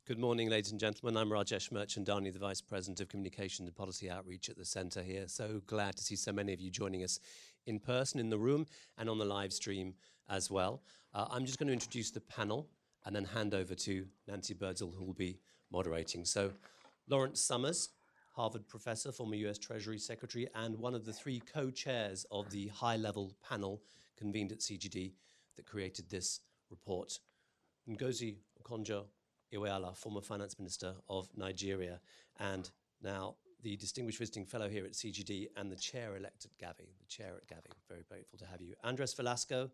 Good morning, ladies and gentlemen. I'm Rajesh Merchandani, the Vice President of Communications and Policy Outreach at the Centre here. So glad to see so many of you joining us in person in the room and on the live stream as well. I'm just going to introduce the panel and then hand over to Nancy Birdsall, who will be moderating. So Lawrence Summers, Harvard professor, former US Treasury Secretary, and one of the three co-chairs of the high-level panel convened at CGD that created this report. Ngozi Okonjo-Iweala, former finance minister of Nigeria, and now the distinguished visiting fellow here at CGD and the chair-elect at GAVI, the chair at GAVI. Very grateful to have you. Andrés Velasco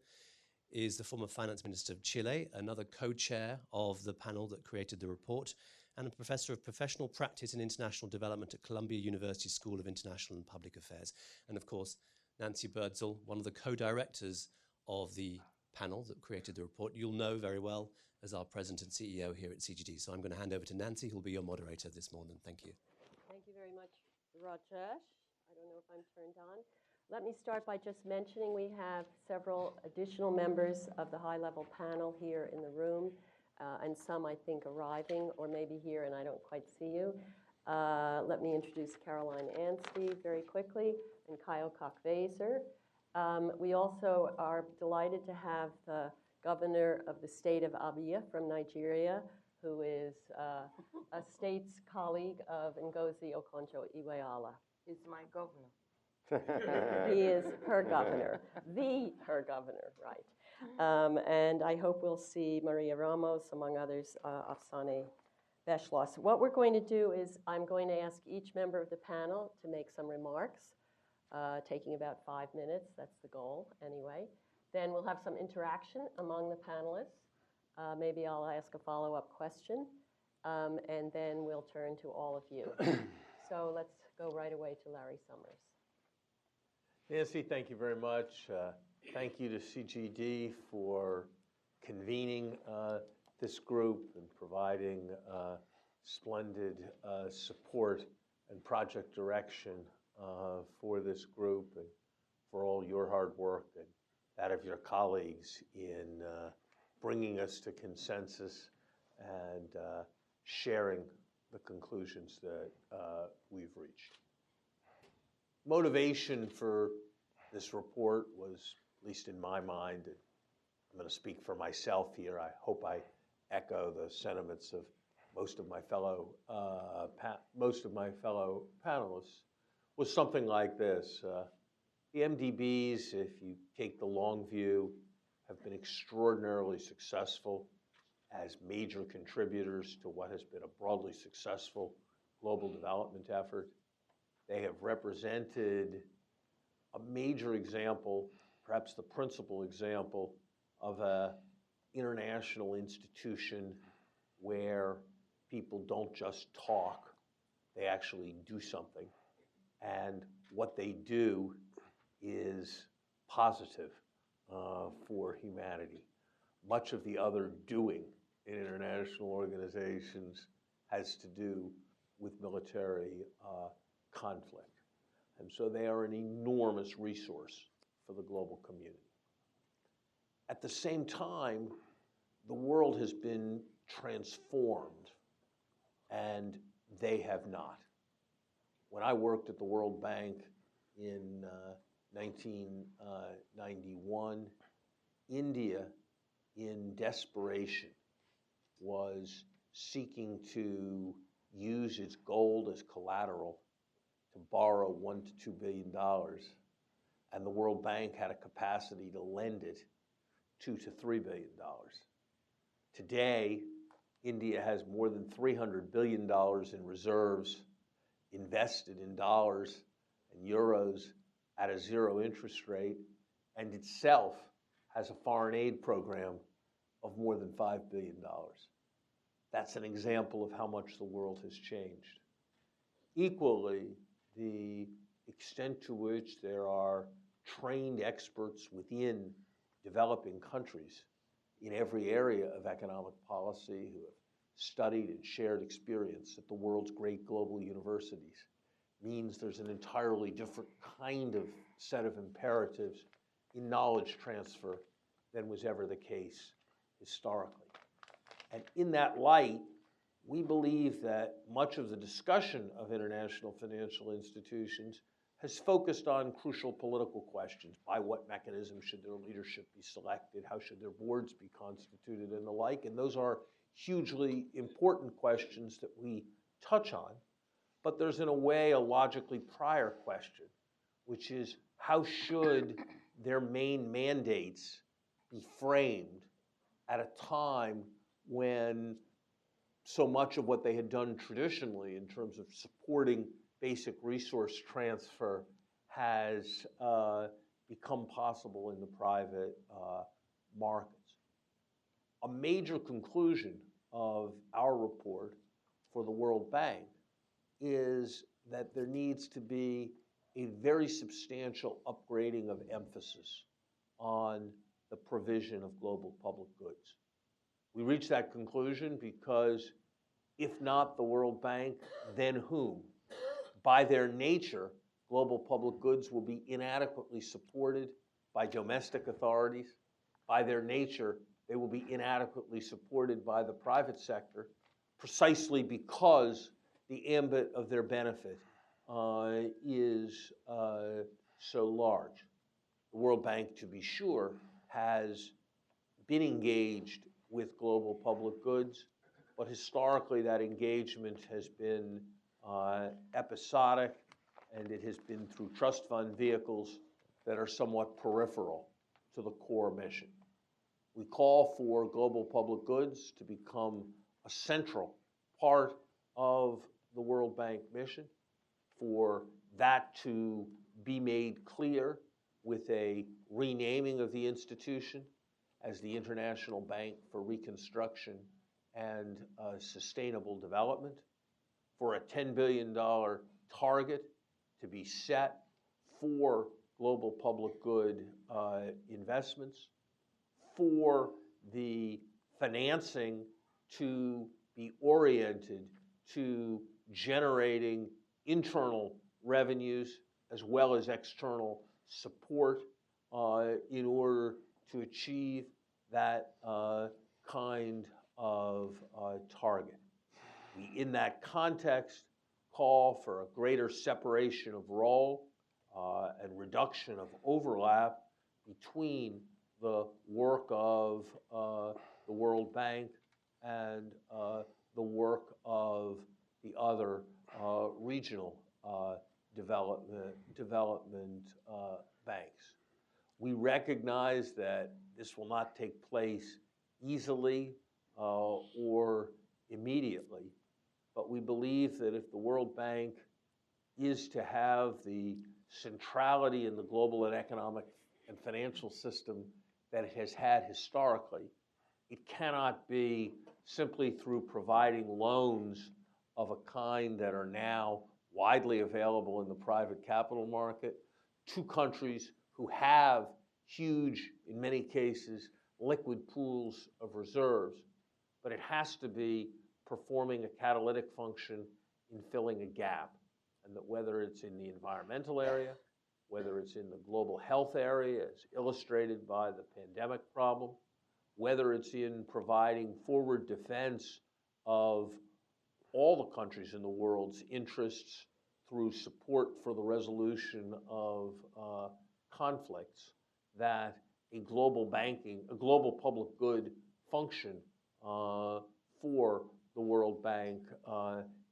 is the former finance minister of Chile, another co-chair of the panel that created the report, and a professor of professional practice and international development at Columbia University School of International and Public Affairs. And of course, Nancy Birdsall, one of the co-directors of the panel that created the report, you'll know very well as our president and CEO here at CGD. So I'm going to hand over to Nancy, who'll be your moderator this morning. Thank you. Thank you very much, Rajesh. I don't know if I'm turned on. Let me start by just mentioning we have several additional members of the high-level panel here in the room, and some, I think, arriving or maybe here and I don't quite see you. Let me introduce Caroline Anstey very quickly and Kyle Koch-Vaser. We also are delighted to have the governor of the state of Abia from Nigeria, who is a state's colleague of Ngozi Okonjo-Iweala. He's my governor. He is her governor, her governor, right. And I hope we'll see Maria Ramos, among others, Afsane Beshlos. What we're going to do is I'm going to ask each member of the panel to make some remarks, taking about 5 minutes. That's the goal, anyway. Then we'll have some interaction among the panelists. Maybe I'll ask a follow-up question, and then we'll turn to all of you. So let's go right away to Larry Summers. Nancy, thank you very much. Thank you to CGD for convening this group and providing splendid support and project direction for this group and for all your hard work and that of your colleagues in bringing us to consensus and sharing the conclusions that we've reached. Motivation for this report was, at least in my mind, and I'm going to speak for myself here, I hope I echo the sentiments of most of my fellow panelists, was something like this. The MDBs, if you take the long view, have been extraordinarily successful as major contributors to what has been a broadly successful global development effort. They have represented a major example, perhaps the principal example, of an international institution where people don't just talk, they actually do something. And what they do is positive for humanity. Much of the other doing in international organizations has to do with military conflict. And so they are an enormous resource for the global community. At the same time, the world has been transformed, and they have not. When I worked at the World Bank in 1991, India, in desperation, was seeking to use its gold as collateral to borrow $1 to $2 billion, and the World Bank had a capacity to lend it $2 to $3 billion. Today, India has more than $300 billion in reserves invested in dollars and euros at a zero interest rate, and itself has a foreign aid program of more than $5 billion. That's an example of how much the world has changed. Equally, the extent to which there are trained experts within developing countries in every area of economic policy who have studied and shared experience at the world's great global universities means there's an entirely different kind of set of imperatives in knowledge transfer than was ever the case historically. And in that light, we believe that much of the discussion of international financial institutions has focused on crucial political questions. By what mechanism should their leadership be selected? How should their boards be constituted and the like? And those are hugely important questions that we touch on. But there's, in a way, a logically prior question, which is how should their main mandates be framed at a time when so much of what they had done traditionally in terms of supporting basic resource transfer has become possible in the private markets. A major conclusion of our report for the World Bank is that there needs to be a very substantial upgrading of emphasis on the provision of global public goods. We reached that conclusion because if not the World Bank, then whom? By their nature, global public goods will be inadequately supported by domestic authorities. By their nature, they will be inadequately supported by the private sector, precisely because the ambit of their benefit is so large. The World Bank, to be sure, has been engaged with global public goods, but historically that engagement has been episodic, and it has been through trust fund vehicles that are somewhat peripheral to the core mission. We call for global public goods to become a central part of the World Bank mission, for that to be made clear with a renaming of the institution as the International Bank for Reconstruction and Sustainable Development, for a $10 billion target to be set for global public good investments, for the financing to be oriented to generating internal revenues as well as external support in order to achieve that kind of target. We, in that context, call for a greater separation of role and reduction of overlap between the work of the World Bank and the work of the other regional development banks. We recognize that this will not take place easily or immediately, but we believe that if the World Bank is to have the centrality in the global and economic and financial system that it has had historically, it cannot be simply through providing loans of a kind that are now widely available in the private capital market to countries who have huge, in many cases, liquid pools of reserves, but it has to be performing a catalytic function in filling a gap, and that whether it's in the environmental area, whether it's in the global health area, as illustrated by the pandemic problem, whether it's in providing forward defense of all the countries in the world's interests through support for the resolution of conflicts, that a global public good function for the World Bank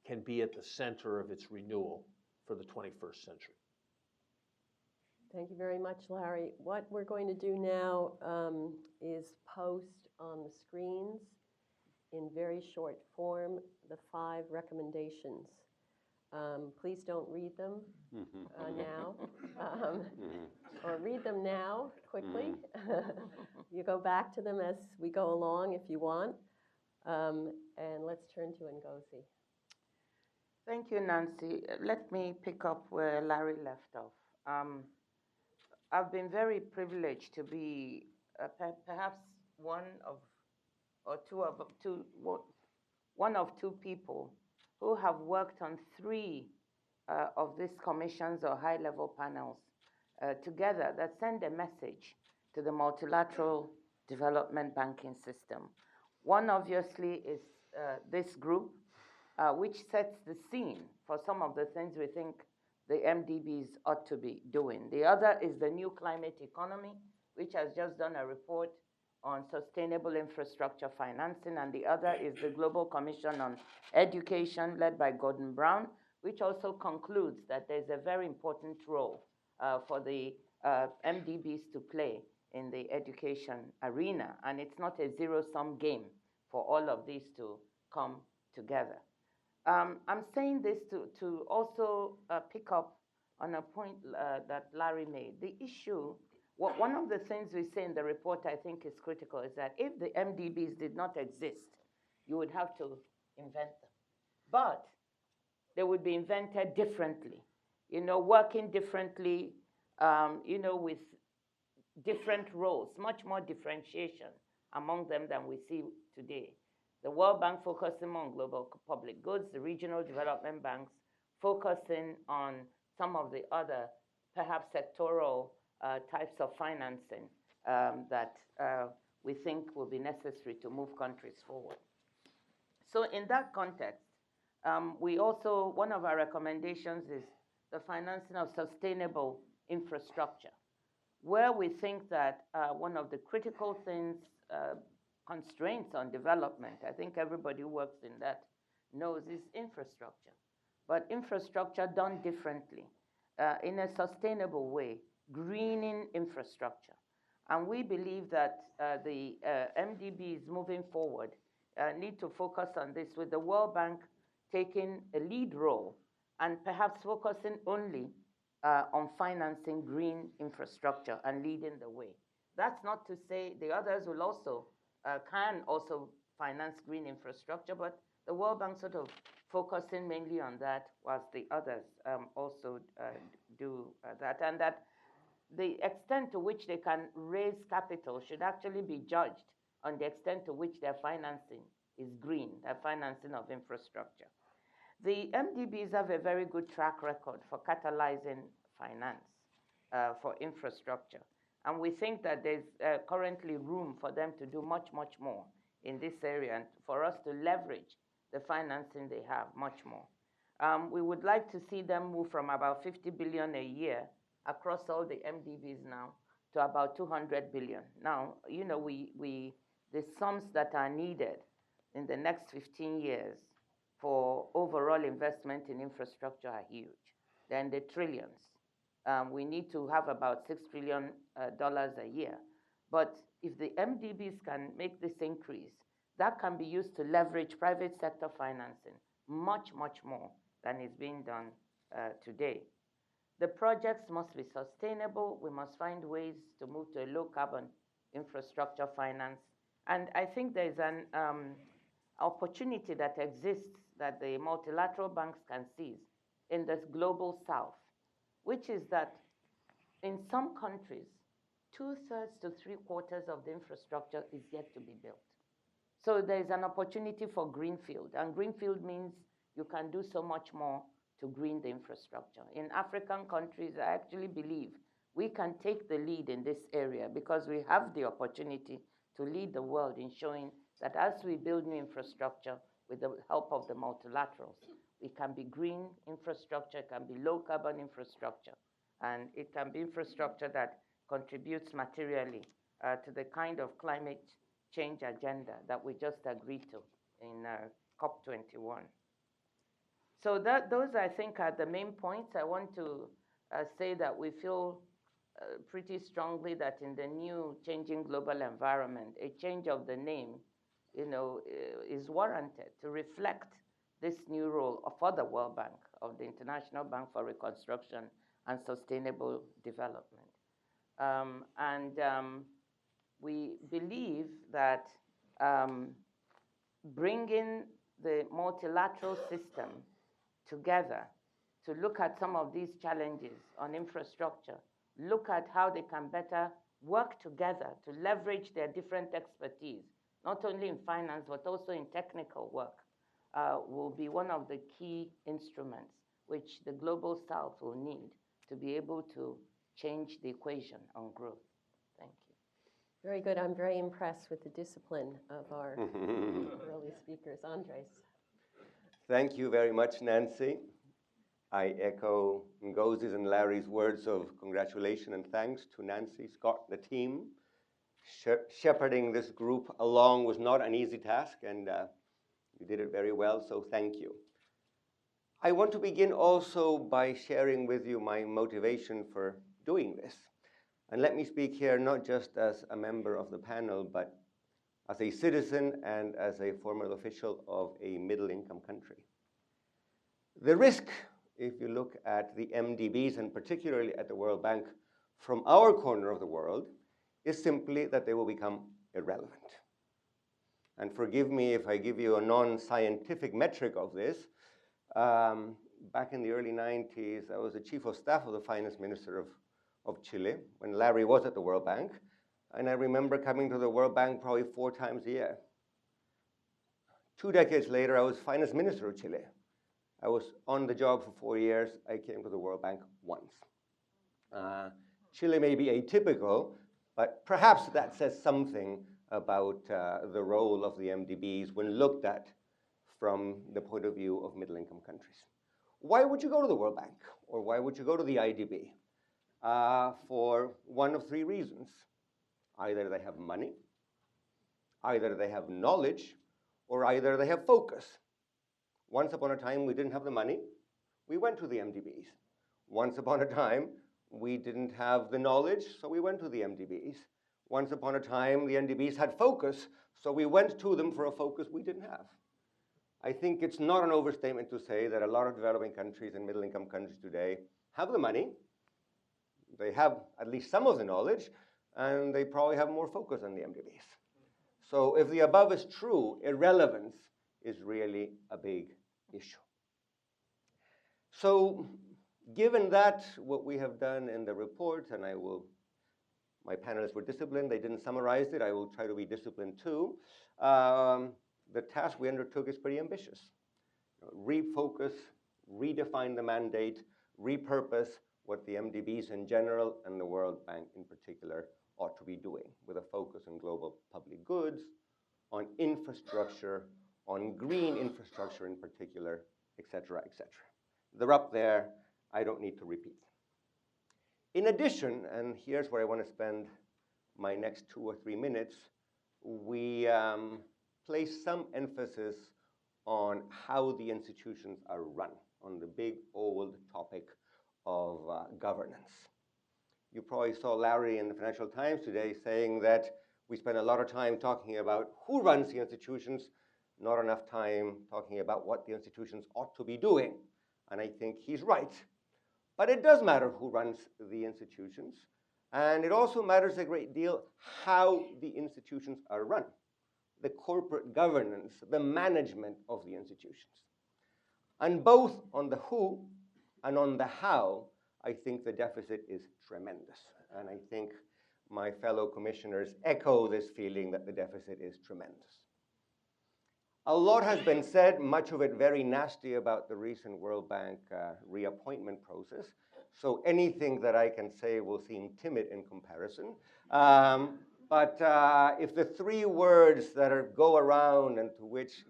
can be at the center of its renewal for the 21st century. Thank you very much, Larry. What we're going to do now is post on the screens in very short form the 5 recommendations. Please don't read them now, or read them now quickly. You go back to them as we go along if you want. And let's turn to Ngozi. Thank you, Nancy. Let me pick up where Larry left off. I've been very privileged to be perhaps one of two people who have worked on 3 of these commissions or high-level panels together that send a message to the multilateral development banking system. One, obviously, is this group which sets the scene for some of the things we think the MDBs ought to be doing. The other is the new climate economy, which has just done a report on sustainable infrastructure financing, and the other is the Global Commission on Education, led by Gordon Brown, which also concludes that there's a very important role for the MDBs to play in the education arena, and it's not a zero-sum game for all of these to come together. I'm saying this to also pick up on a point that Larry made. The issue, one of the things we say in the report I think is critical is that if the MDBs did not exist, you would have to invent them. But they would be invented differently, working differently, with different roles, much more differentiation among them than we see today. The World Bank focusing on global public goods, the regional development banks focusing on some of the other, perhaps sectoral types of financing that we think will be necessary to move countries forward. So in that context, we also, one of our recommendations is the financing of sustainable infrastructure, where we think that one of the critical things, constraints on development, I think everybody who works in that knows, is infrastructure. But infrastructure done differently, in a sustainable way, greening infrastructure. And we believe that the MDBs moving forward need to focus on this, with the World Bank taking a lead role and perhaps focusing only on financing green infrastructure and leading the way. That's not to say the others will also, can also finance green infrastructure, but the World Bank sort of focusing mainly on that, whilst the others also do that. And that the extent to which they can raise capital should actually be judged on the extent to which their financing is green, their financing of infrastructure. The MDBs have a very good track record for catalyzing finance for infrastructure. And we think that there's currently room for them to do much, much more in this area, and for us to leverage the financing they have much more. We would like to see them move from about 50 billion a year across all the MDBs now to about 200 billion. Now, the sums that are needed in the next 15 years for overall investment in infrastructure are huge. They're in the trillions. We need to have about $6 trillion a year. But if the MDBs can make this increase, that can be used to leverage private sector financing much, much more than is being done today. The projects must be sustainable. We must find ways to move to a low carbon infrastructure finance. And I think there's an opportunity that exists that the multilateral banks can seize in this global south, which is that in some countries, 2/3 to 3/4 of the infrastructure is yet to be built. So there's an opportunity for greenfield, and greenfield means you can do so much more to green the infrastructure. In African countries, I actually believe we can take the lead in this area because we have the opportunity to lead the world in showing that as we build new infrastructure with the help of the multilaterals, it can be green infrastructure, it can be low carbon infrastructure, and it can be infrastructure that contributes materially to the kind of climate change agenda that we just agreed to in COP21. So those, I think, are the main points. I want to say that we feel pretty strongly that in the new changing global environment, a change of the name, is warranted to reflect this new role for the World Bank, of the International Bank for Reconstruction and Sustainable Development. We believe that bringing the multilateral system together to look at some of these challenges on infrastructure, look at how they can better work together to leverage their different expertise, not only in finance, but also in technical work, will be one of the key instruments which the Global South will need to be able to change the equation on growth. Thank you. Very good. I'm very impressed with the discipline of our early speakers. Andrés. Thank you very much, Nancy. I echo Ngozi's and Larry's words of congratulations and thanks to Nancy, Scott, the team. Shepherding this group along was not an easy task, and you did it very well, so thank you. I want to begin also by sharing with you my motivation for doing this. And let me speak here not just as a member of the panel, but as a citizen and as a former official of a middle-income country. The risk, if you look at the MDBs and particularly at the World Bank from our corner of the world, is simply that they will become irrelevant. And forgive me if I give you a non-scientific metric of this. Back in the early 90s, I was the chief of staff of the finance minister of Chile when Larry was at the World Bank. And I remember coming to the World Bank probably 4 times a year. 2 decades later, I was finance minister of Chile. I was on the job for 4 years. I came to the World Bank once. Chile may be atypical, but perhaps that says something about the role of the MDBs when looked at from the point of view of middle-income countries. Why would you go to the World Bank? Or why would you go to the IDB? For one of 3 reasons. Either they have money, either they have knowledge, or either they have focus. Once upon a time, we didn't have the money. We went to the MDBs. Once upon a time, we didn't have the knowledge, so we went to the MDBs. Once upon a time, the MDBs had focus, so we went to them for a focus we didn't have. I think it's not an overstatement to say that a lot of developing countries and middle-income countries today have the money, they have at least some of the knowledge, and they probably have more focus on the MDBs. So if the above is true, irrelevance is really a big issue. So given that, what we have done in the report, and my panelists were disciplined, they didn't summarize it, I will try to be disciplined too. The task we undertook is pretty ambitious. Refocus, redefine the mandate, repurpose what the MDBs in general and the World Bank in particular ought to be doing, with a focus on global public goods, on infrastructure, on green infrastructure in particular, et cetera, et cetera. They're up there, I don't need to repeat. In addition, and here's where I want to spend my next 2 or 3 minutes, we place some emphasis on how the institutions are run, on the big old topic of governance. You probably saw Larry in the Financial Times today saying that we spend a lot of time talking about who runs the institutions, not enough time talking about what the institutions ought to be doing. And I think he's right. But it does matter who runs the institutions. And it also matters a great deal how the institutions are run, the corporate governance, the management of the institutions. And both on the who and on the how, I think the deficit is tremendous. And I think my fellow commissioners echo this feeling that the deficit is tremendous. A lot has been said, much of it very nasty, about the recent World Bank reappointment process. So anything that I can say will seem timid in comparison. But if the 3 words that go around and to which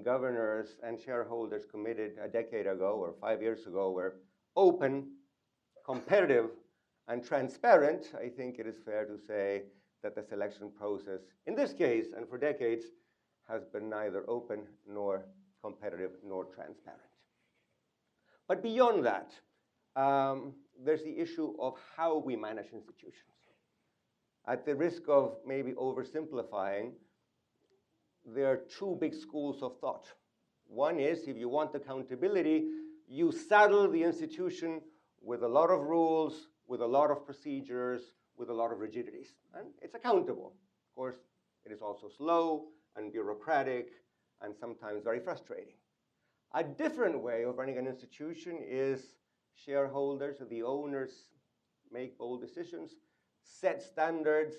governors and shareholders committed a decade ago or 5 years ago were open, competitive, and transparent, I think it is fair to say that the selection process, in this case and for decades, has been neither open nor competitive nor transparent. But beyond that, there's the issue of how we manage institutions. At the risk of maybe oversimplifying, there are 2 big schools of thought. One is, if you want accountability, you saddle the institution with a lot of rules, with a lot of procedures, with a lot of rigidities. And it's accountable. Of course, it is also slow and bureaucratic and sometimes very frustrating. A different way of running an institution is shareholders, the owners, make bold decisions, set standards,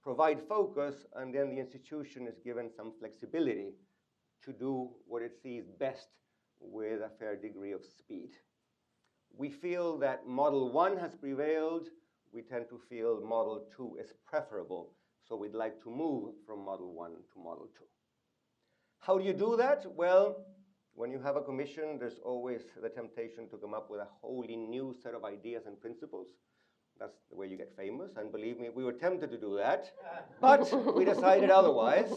provide focus, and then the institution is given some flexibility to do what it sees best with a fair degree of speed. We feel that Model 1 has prevailed. We tend to feel Model 2 is preferable, so we'd like to move from Model 1 to Model 2. How do you do that? Well, when you have a commission, there's always the temptation to come up with a wholly new set of ideas and principles. That's the way you get famous, and believe me, we were tempted to do that, but we decided otherwise.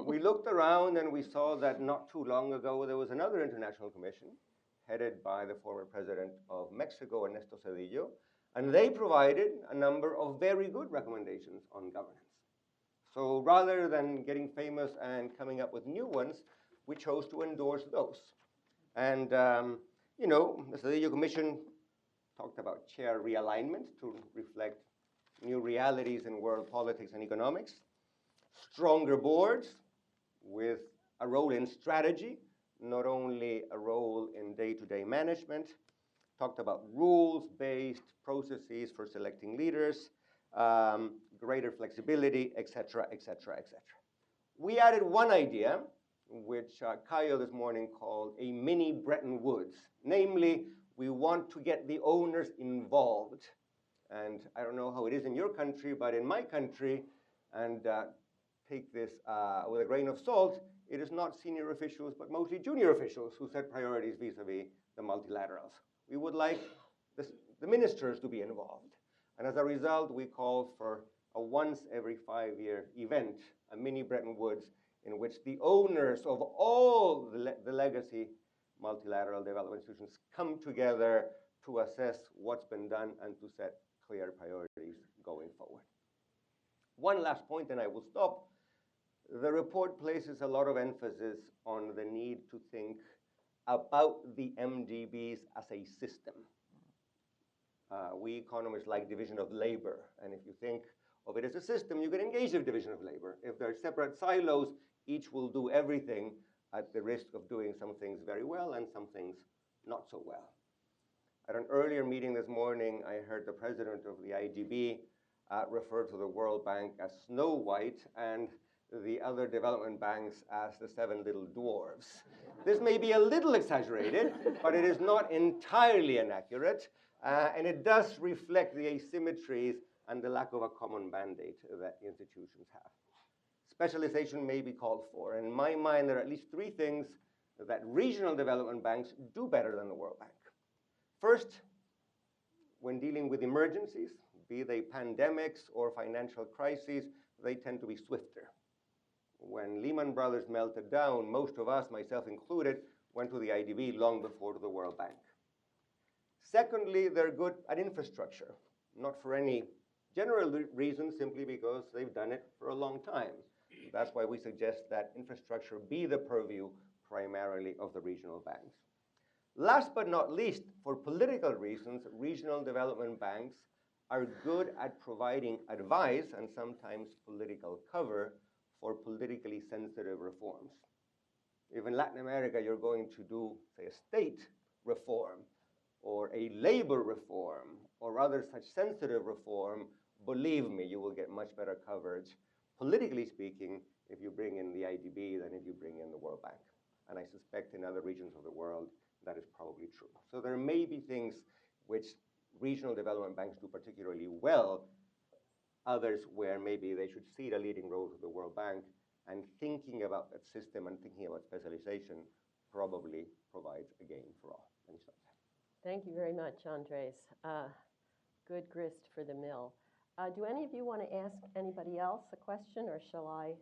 We looked around and we saw that not too long ago there was another international commission headed by the former president of Mexico, Ernesto Zedillo, and they provided a number of very good recommendations on governance. So rather than getting famous and coming up with new ones, we chose to endorse those. And, you know, the Zedillo Commission talked about chair realignment to reflect new realities in world politics and economics, stronger boards with a role in strategy, not only a role in day-to-day management, talked about rules-based processes for selecting leaders, greater flexibility, et cetera, et cetera, et cetera. We added one idea, which Caio this morning called a mini Bretton Woods, namely, we want to get the owners involved. And I don't know how it is in your country, but in my country, and take this with a grain of salt, it is not senior officials, but mostly junior officials who set priorities vis-a-vis the multilaterals. We would like the ministers to be involved. And as a result, we call for a once every 5-year event, a mini Bretton Woods, in which the owners of all the legacy multilateral development institutions come together to assess what's been done and to set clear priorities going forward. One last point, and I will stop. The report places a lot of emphasis on the need to think about the MDBs as a system. We economists like division of labor, and if you think of it as a system, you can engage in division of labor. If they're separate silos, each will do everything at the risk of doing some things very well and some things not so well. At an earlier meeting this morning, I heard the president of the IDB refer to the World Bank as Snow White and the other development banks as the 7 little dwarves. This may be a little exaggerated, but it is not entirely inaccurate, and it does reflect the asymmetries and the lack of a common mandate that institutions have. Specialization may be called for. In my mind, there are at least 3 things that regional development banks do better than the World Bank. First, when dealing with emergencies, be they pandemics or financial crises, they tend to be swifter. When Lehman Brothers melted down, most of us, myself included, went to the IDB long before to the World Bank. Secondly, they're good at infrastructure, not for any general reason, simply because they've done it for a long time. That's why we suggest that infrastructure be the purview primarily of the regional banks. Last but not least, for political reasons, regional development banks are good at providing advice and sometimes political cover for politically sensitive reforms. If in Latin America you're going to do, say, a state reform or a labor reform or other such sensitive reform, believe me, you will get much better coverage, politically speaking, if you bring in the IDB than if you bring in the World Bank. And I suspect in other regions of the world, that is probably true. So there may be things which regional development banks do particularly well, others where maybe they should cede a leading role to the World Bank, and thinking about that system and thinking about specialization probably provides a gain for all. Let me stop there. Thank you very much, Andres. Good grist for the mill. Do any of you want to ask anybody else a question, or shall I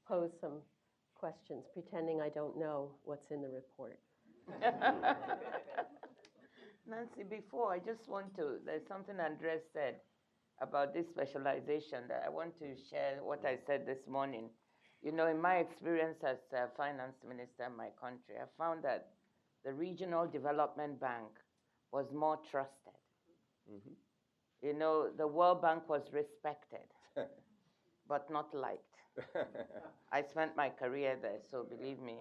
pose some questions, pretending I don't know what's in the report? Nancy, before, I just want to, there's something Andres said about this specialization that I want to share what I said this morning. You know, in my experience as a finance minister in my country, I found that the regional development bank was more trusted. Mm-hmm. You know, the World Bank was respected, but not liked. I spent my career there, so believe me.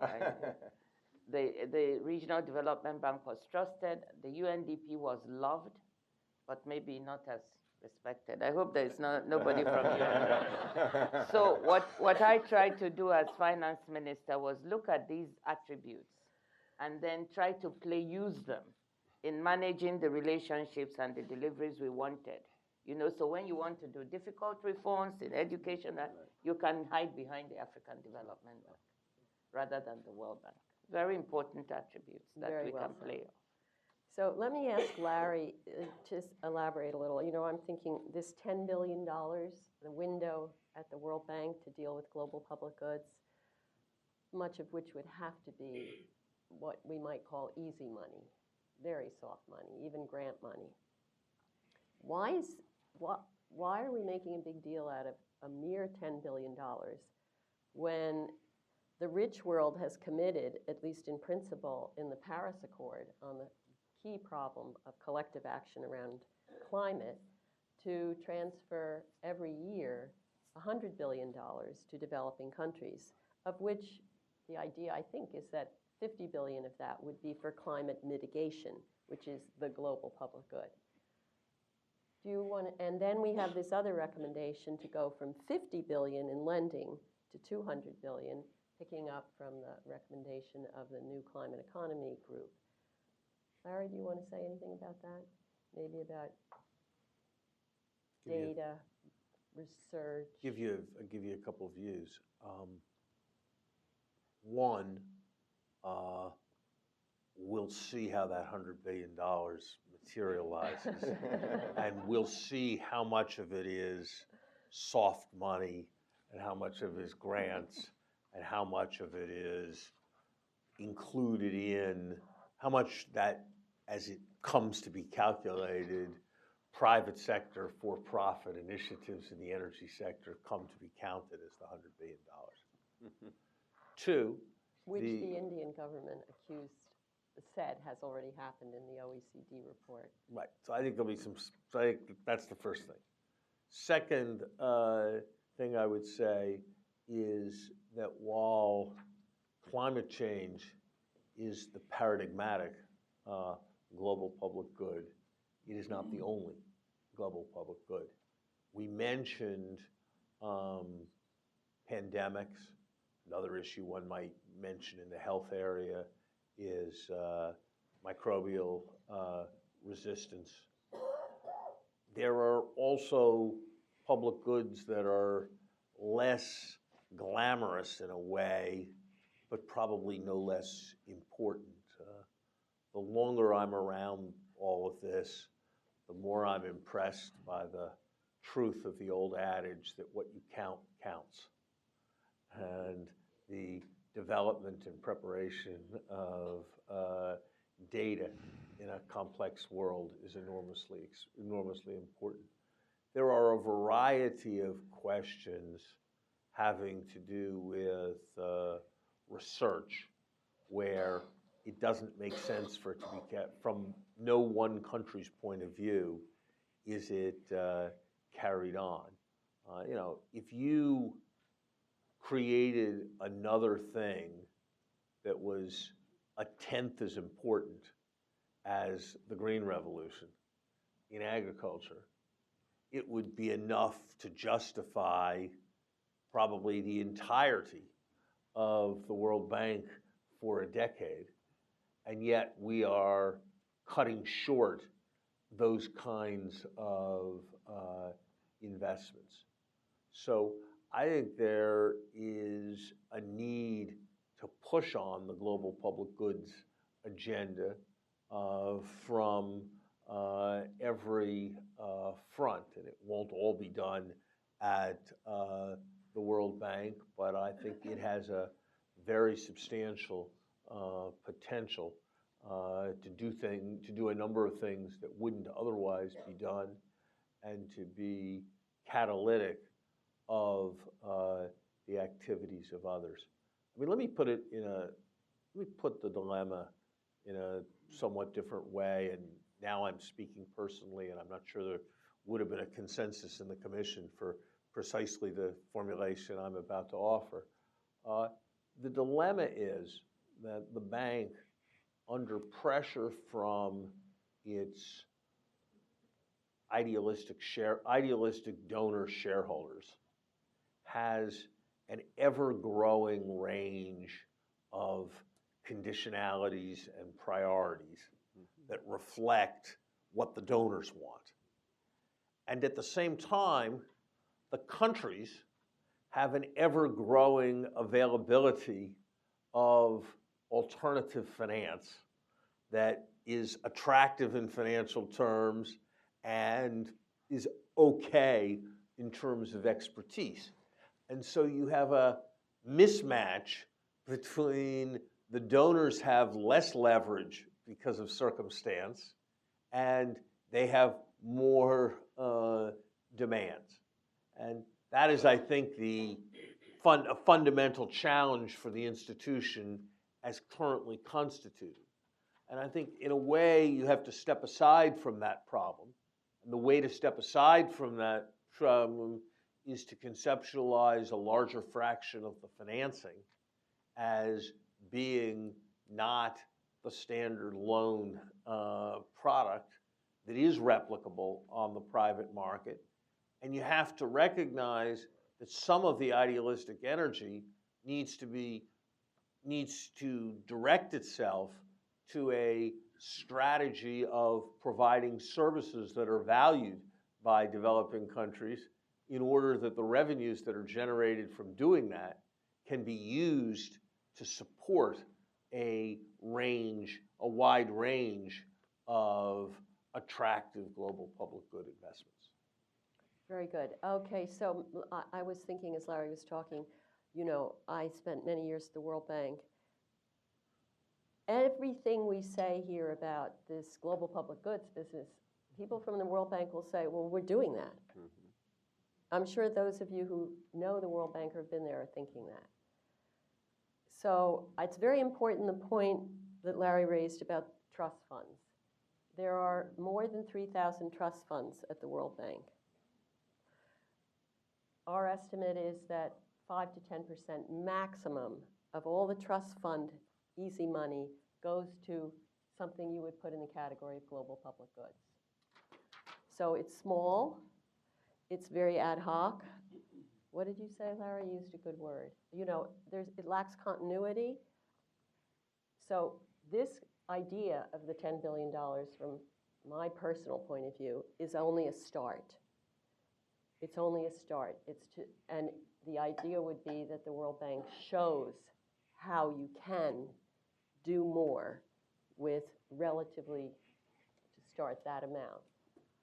The Regional Development Bank was trusted. The UNDP was loved, but maybe not as respected. I hope there's nobody from UNDP. So what I tried to do as finance minister was look at these attributes and then try to use them in managing the relationships and the deliveries we wanted. You know, so when you want to do difficult reforms in education, you can hide behind the African Development Bank rather than the World Bank. very important attributes that Very we well can said. play off. So let me ask Larry to elaborate a little. You know, I'm thinking this $10 billion, the window at the World Bank to deal with global public goods, much of which would have to be what we might call easy money, very soft money, even grant money. Why are we making a big deal out of a mere $10 billion when the rich world has committed, at least in principle, in the Paris Accord on the key problem of collective action around climate, to transfer every year $100 billion to developing countries, of which the idea, I think, is that 50 billion of that would be for climate mitigation, which is the global public good. Do you want to, and then we have this other recommendation to go from 50 billion in lending to 200 billion, picking up from the recommendation of the New Climate Economy Group. Larry, do you want to say anything about that? Maybe about data, research? I'll give you a couple of views. One, we'll see how that $100 billion materializes, and we'll see how much of it is soft money, and how much of it is grants, and how much of it is included in, how much that, as it comes to be calculated, private sector for-profit initiatives in the energy sector come to be counted as the $100 billion. Two, which the Indian government said has already happened in the OECD report. Right. So I think there'll be some. So I think that's the first thing. Second thing I would say is that while climate change is the paradigmatic global public good, it is not the only global public good. We mentioned pandemics. Another issue one might mention in the health area is microbial resistance. There are also public goods that are less glamorous in a way, but probably no less important. The longer I'm around all of this, the more I'm impressed by the truth of the old adage that what you count counts. And the development and preparation of data in a complex world is enormously important. There are a variety of questions having to do with research where it doesn't make sense for it to be kept from no one country's point of view. Is it carried on? You know, if you created another thing that was a tenth as important as the Green Revolution in agriculture, it would be enough to justify probably the entirety of the World Bank for a decade. And yet we are cutting short those kinds of investments. So I think there is a need to push on the global public goods agenda from every front. And it won't all be done at the World Bank, but I think it has a very substantial potential to do a number of things that wouldn't otherwise be done, and to be catalytic of the activities of others. I mean, let me put the dilemma in a somewhat different way, and now I'm speaking personally, and I'm not sure there would have been a consensus in the Commission for precisely the formulation I'm about to offer. The dilemma is that the bank, under pressure from its idealistic donor shareholders, has an ever-growing range of conditionalities and priorities that reflect what the donors want. And at the same time, the countries have an ever-growing availability of alternative finance that is attractive in financial terms and is okay in terms of expertise. And so you have a mismatch between the donors have less leverage because of circumstance and they have more demands. And that is, I think, a fundamental challenge for the institution as currently constituted. And I think, in a way, you have to step aside from that problem. And the way to step aside from that problem is to conceptualize a larger fraction of the financing as being not the standard loan product that is replicable on the private market. And you have to recognize that some of the idealistic energy needs to direct itself to a strategy of providing services that are valued by developing countries in order that the revenues that are generated from doing that can be used to support a wide range of attractive global public good investments. Very good. Okay, so I was thinking as Larry was talking, you know, I spent many years at the World Bank. Everything we say here about this global public goods business, people from the World Bank will say, well, we're doing that. Mm-hmm. I'm sure those of you who know the World Bank or have been there are thinking that. So it's very important, the point that Larry raised about trust funds. There are more than 3,000 trust funds at the World Bank. Our estimate is that 5 to 10% maximum of all the trust fund easy money goes to something you would put in the category of global public goods. So it's small, it's very ad hoc. What did you say, Larry? You used a good word. You know, it lacks continuity. So this idea of the $10 billion, from my personal point of view, is only a start. It's only a start. And the idea would be that the World Bank shows how you can do more with relatively, to start that amount.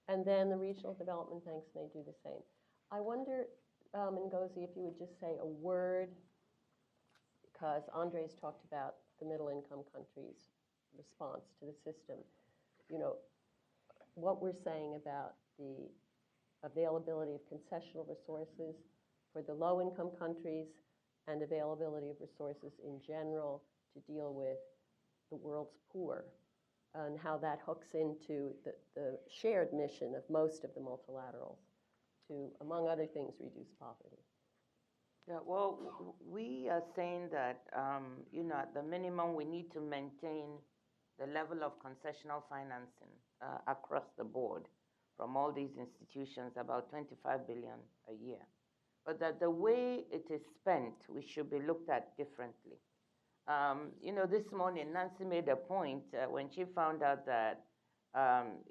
And then the regional development banks may do the same. I wonder, Ngozi, if you would just say a word, because Andres talked about the middle-income countries' response to the system. You know, what we're saying about the availability of concessional resources for the low-income countries and availability of resources in general to deal with the world's poor, and how that hooks into the shared mission of most of the multilaterals to, among other things, reduce poverty. Yeah, well, we are saying that, you know, at the minimum, we need to maintain the level of concessional financing across the board from all these institutions, about $25 billion a year. But that the way it is spent, we should be looked at differently. You know, this morning, Nancy made a point when she found out that,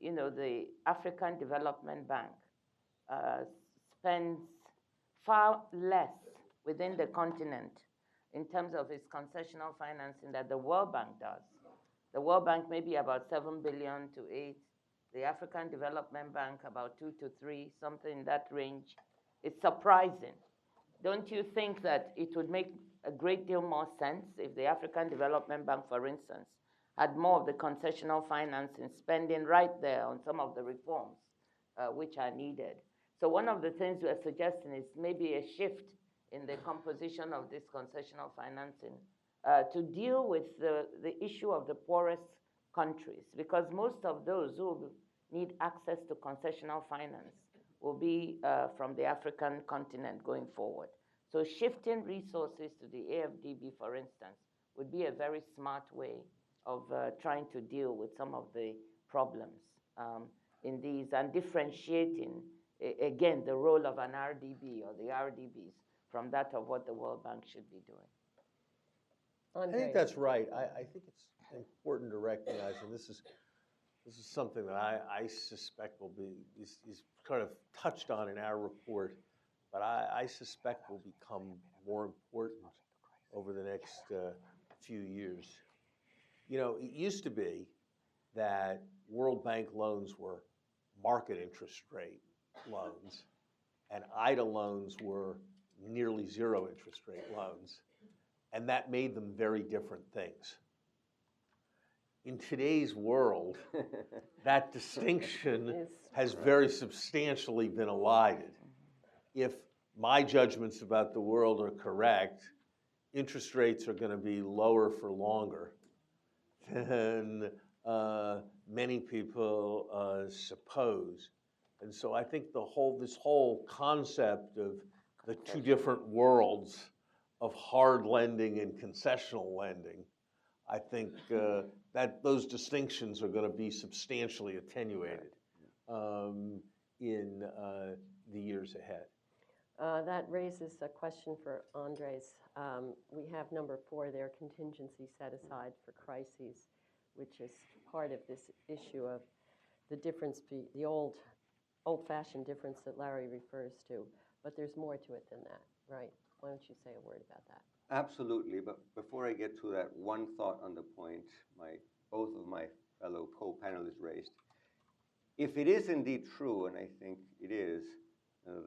you know, the African Development Bank spends far less within the continent in terms of its concessional financing that the World Bank does. The World Bank maybe about $7 billion to $8 billion. The African Development Bank about 2 to 3, something in that range. It's surprising. Don't you think that it would make a great deal more sense if the African Development Bank, for instance, had more of the concessional financing spending right there on some of the reforms which are needed? So one of the things we are suggesting is maybe a shift in the composition of this concessional financing to deal with the issue of the poorest countries, because most of those who need access to concessional finance will be from the African continent going forward. So shifting resources to the AFDB, for instance, would be a very smart way of trying to deal with some of the problems in these, and differentiating, again, the role of an RDB or the RDBs from that of what the World Bank should be doing. Andre. I think that's right. I think it's important to recognize, and this is something that I suspect will be is kind of touched on in our report, but I suspect will become more important over the next few years. You know, it used to be that World Bank loans were market interest rate loans, and IDA loans were nearly zero interest rate loans, and that made them very different things. In today's world, that distinction has very substantially been elided. If my judgments about the world are correct, interest rates are going to be lower for longer than many people suppose. And so I think this whole concept of the two different worlds of hard lending and concessional lending, I think that those distinctions are going to be substantially attenuated in the years ahead. That raises a question for Andres. We have number 4 there, contingency set aside for crises, which is part of this issue of the difference, the old-fashioned difference that Larry refers to. But there's more to it than that, right? Why don't you say a word about that? Absolutely, but before I get to that, one thought on the point both of my fellow co-panelists raised. If it is indeed true, and I think it is,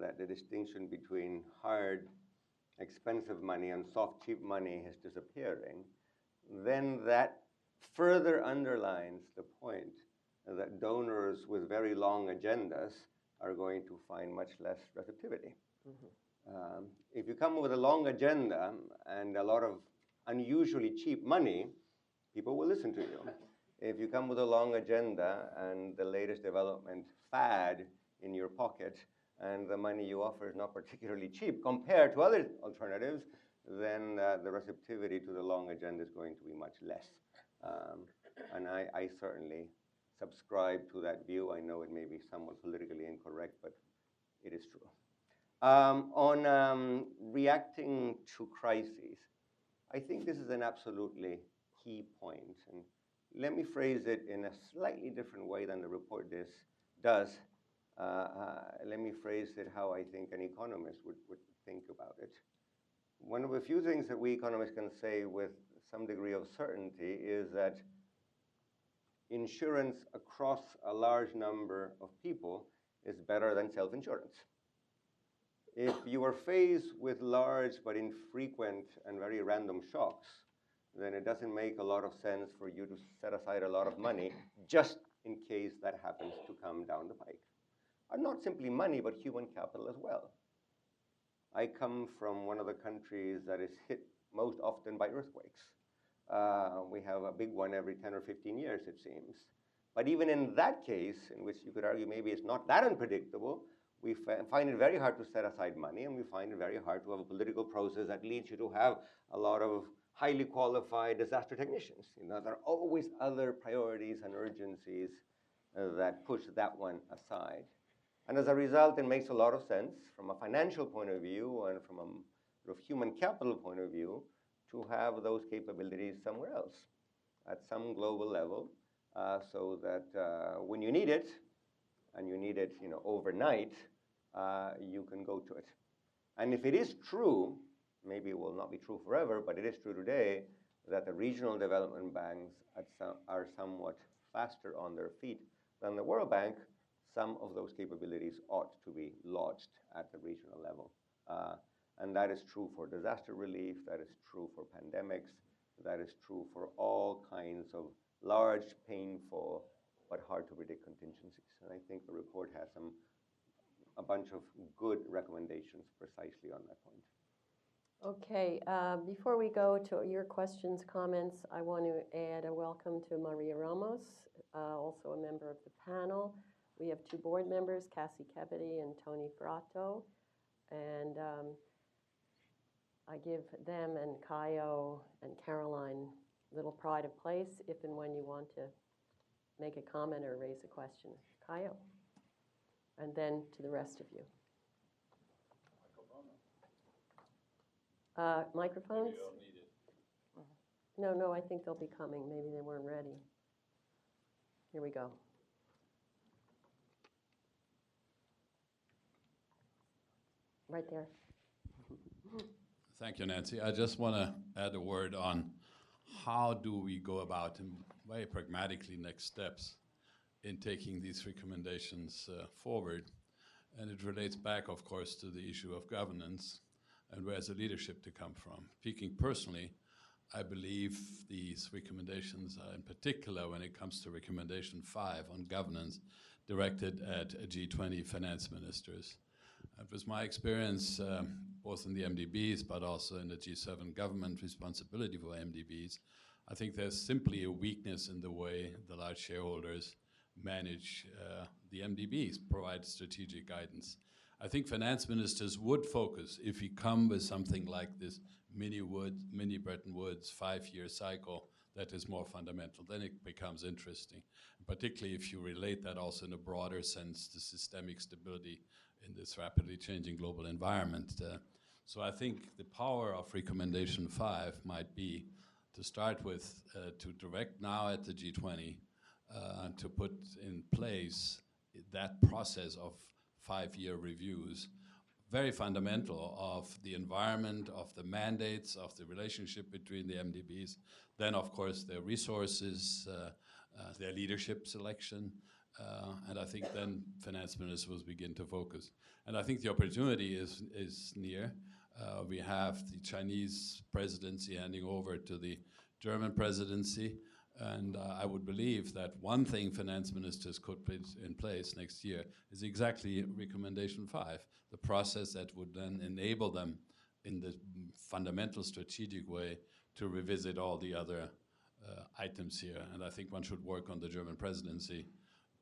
that the distinction between hard, expensive money and soft, cheap money is disappearing, then that further underlines the point that donors with very long agendas are going to find much less receptivity. Mm-hmm. If you come with a long agenda and a lot of unusually cheap money, people will listen to you. If you come with a long agenda and the latest development fad in your pocket, and the money you offer is not particularly cheap compared to other alternatives, then the receptivity to the long agenda is going to be much less. And I certainly subscribe to that view. I know it may be somewhat politically incorrect, but it is true. On reacting to crises, I think this is an absolutely key point. And let me phrase it in a slightly different way than the report does. Let me phrase it how I think an economist would think about it. One of the few things that we economists can say with some degree of certainty is that insurance across a large number of people is better than self-insurance. If you are faced with large but infrequent and very random shocks, then it doesn't make a lot of sense for you to set aside a lot of money just in case that happens to come down the pike. And not simply money, but human capital as well. I come from one of the countries that is hit most often by earthquakes. We have a big one every 10 or 15 years, it seems. But even in that case, in which you could argue maybe it's not that unpredictable, we find it very hard to set aside money, and we find it very hard to have a political process that leads you to have a lot of highly qualified disaster technicians. You know, there are always other priorities and urgencies that push that one aside. And as a result, it makes a lot of sense from a financial point of view and from a sort of human capital point of view to have those capabilities somewhere else at some global level, so that when you need it, and you need it, overnight, you can go to it. And if it is true, maybe it will not be true forever, but it is true today that the regional development banks are somewhat faster on their feet than the World Bank, some of those capabilities ought to be lodged at the regional level. And that is true for disaster relief, that is true for pandemics, that is true for all kinds of large, painful, but hard to predict contingencies. And I think the report has a bunch of good recommendations precisely on that point. Okay, before we go to your questions, comments, I want to add a welcome to Maria Ramos, also a member of the panel. We have 2 board members, Cassie Kebede and Tony Ferrato, and I give them and Kayo and Caroline little pride of place if and when you want to make a comment or raise a question. Kayo, and then to the rest of you. Microphones? No, I think they'll be coming. Maybe they weren't ready. Here we go. Right there. Thank you, Nancy. I just want to add a word on how do we go about in very pragmatically next steps in taking these recommendations forward. And it relates back, of course, to the issue of governance and where's the leadership to come from. Speaking personally, I believe these recommendations are in particular when it comes to recommendation 5 on governance directed at G20 finance ministers. It was my experience, both in the MDBs, but also in the G7 government responsibility for MDBs. I think there's simply a weakness in the way the large shareholders manage the MDBs, provide strategic guidance. I think finance ministers would focus, if we come with something like this mini Bretton Woods 5-year cycle that is more fundamental, then it becomes interesting. Particularly if you relate that also in a broader sense to systemic stability in this rapidly changing global environment. So I think the power of recommendation 5 might be to start with, to direct now at the G20 to put in place that process of 5-year reviews, very fundamental of the environment, of the mandates, of the relationship between the MDBs, then of course their resources, their leadership selection, and I think then finance ministers will begin to focus. And I think the opportunity is near. We have the Chinese presidency handing over to the German presidency, and I would believe that one thing finance ministers could put in place next year is exactly recommendation 5, the process that would then enable them in the fundamental strategic way to revisit all the other items here. And I think one should work on the German presidency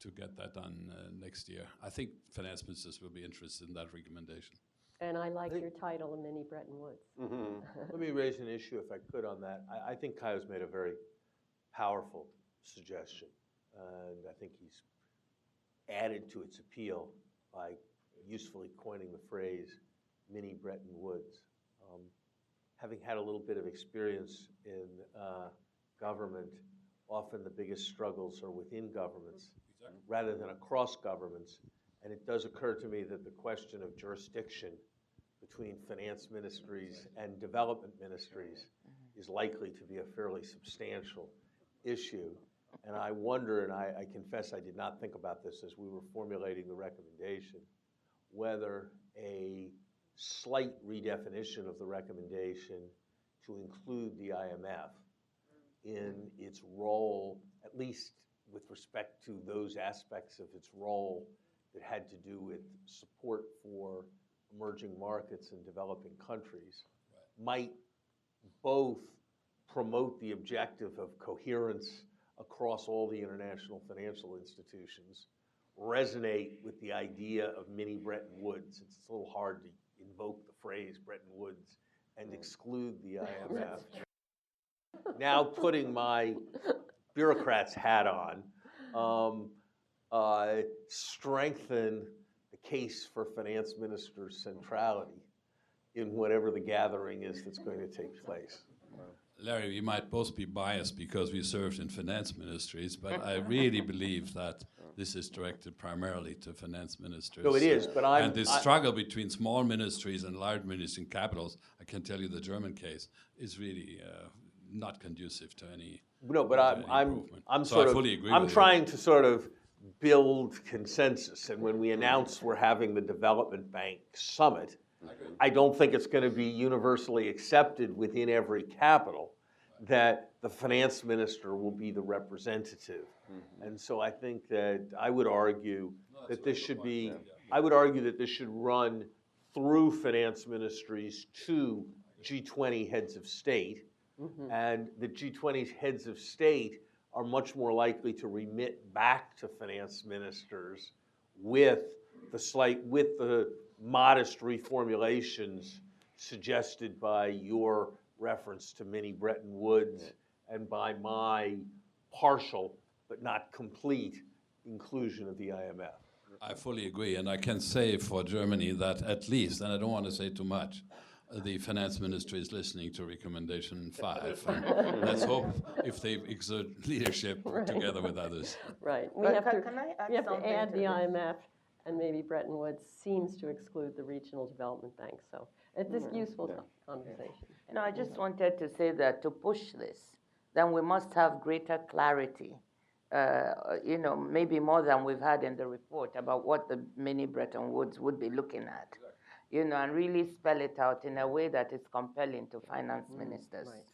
to get that done next year. I think finance ministers will be interested in that recommendation. And I like your title, A Mini Bretton Woods. Let me raise an issue, if I could, on that. I think Kayo's made a very powerful suggestion, and I think he's added to its appeal by usefully coining the phrase mini Bretton Woods. Having had a little bit of experience in government, often the biggest struggles are within governments rather than across governments, and it does occur to me that the question of jurisdiction between finance ministries and development ministries is likely to be a fairly substantial issue. And I wonder, and I confess I did not think about this as we were formulating the recommendation, whether a slight redefinition of the recommendation to include the IMF in its role, at least with respect to those aspects of its role that had to do with support for emerging markets and developing countries, might both promote the objective of coherence across all the international financial institutions, resonate with the idea of mini Bretton Woods. It's a little hard to invoke the phrase Bretton Woods and exclude the IMF. Now putting my bureaucrat's hat on, strengthen the case for finance ministers' centrality in whatever the gathering is that's going to take place. Larry, we might both be biased because we served in finance ministries, but I really believe that this is directed primarily to finance ministers. No, it is, but And the struggle between small ministries and large ministries in capitals, I can tell you the German case, is really not conducive to any. No, but I'm so I fully agree I'm with trying you. to sort of build consensus, and when we announce we're having the Development Bank Summit, I don't think it's going to be universally accepted within every capital that the finance minister will be the representative. And so I think that I would argue that this should be, I would argue that this should run through finance ministries to G20 heads of state, and the G20 heads of state are much more likely to remit back to finance ministers with the modest reformulations suggested by your reference to mini Bretton Woods and by my partial but not complete inclusion of the IMF. I fully agree, and I can say for Germany that at least, and I don't want to say too much, the finance ministry is listening to recommendation 5. And let's hope if they exert leadership together with others. Right. We But have to can I add we have to something add to the this? IMF, and maybe Bretton Woods seems to exclude the regional development banks. So it's this useful conversation. No, I just wanted to say that to push this, then we must have greater clarity, maybe more than we've had in the report about what the mini Bretton Woods would be looking at, and really spell it out in a way that is compelling to finance ministers. Right.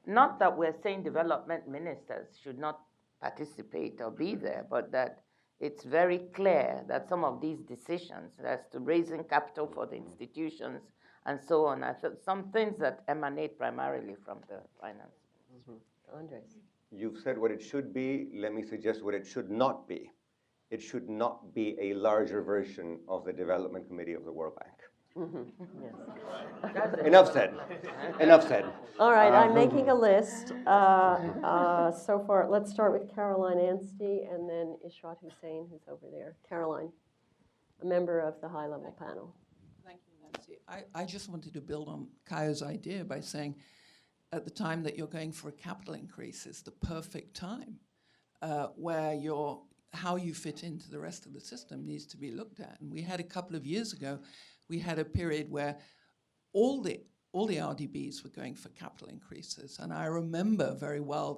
Not that we're saying development ministers should not participate or be there, but that it's very clear that some of these decisions as to raising capital for the institutions and so on are some things that emanate primarily from the finance. Andres. You've said what it should be. Let me suggest what it should not be. It should not be a larger version of the Development Committee of the World Bank. Yes. Enough said. Enough said. All right, I'm making a list. So far, let's start with Caroline Anstey and then Ishrat Hussain, who's over there. Caroline, a member of the high-level panel. Thank you, Nancy. I just wanted to build on Kayo's idea by saying at the time that you're going for a capital increase is the perfect time where how you fit into the rest of the system needs to be looked at. And we had a couple of years ago, we had a period where all the RDBs were going for capital increases. And I remember very well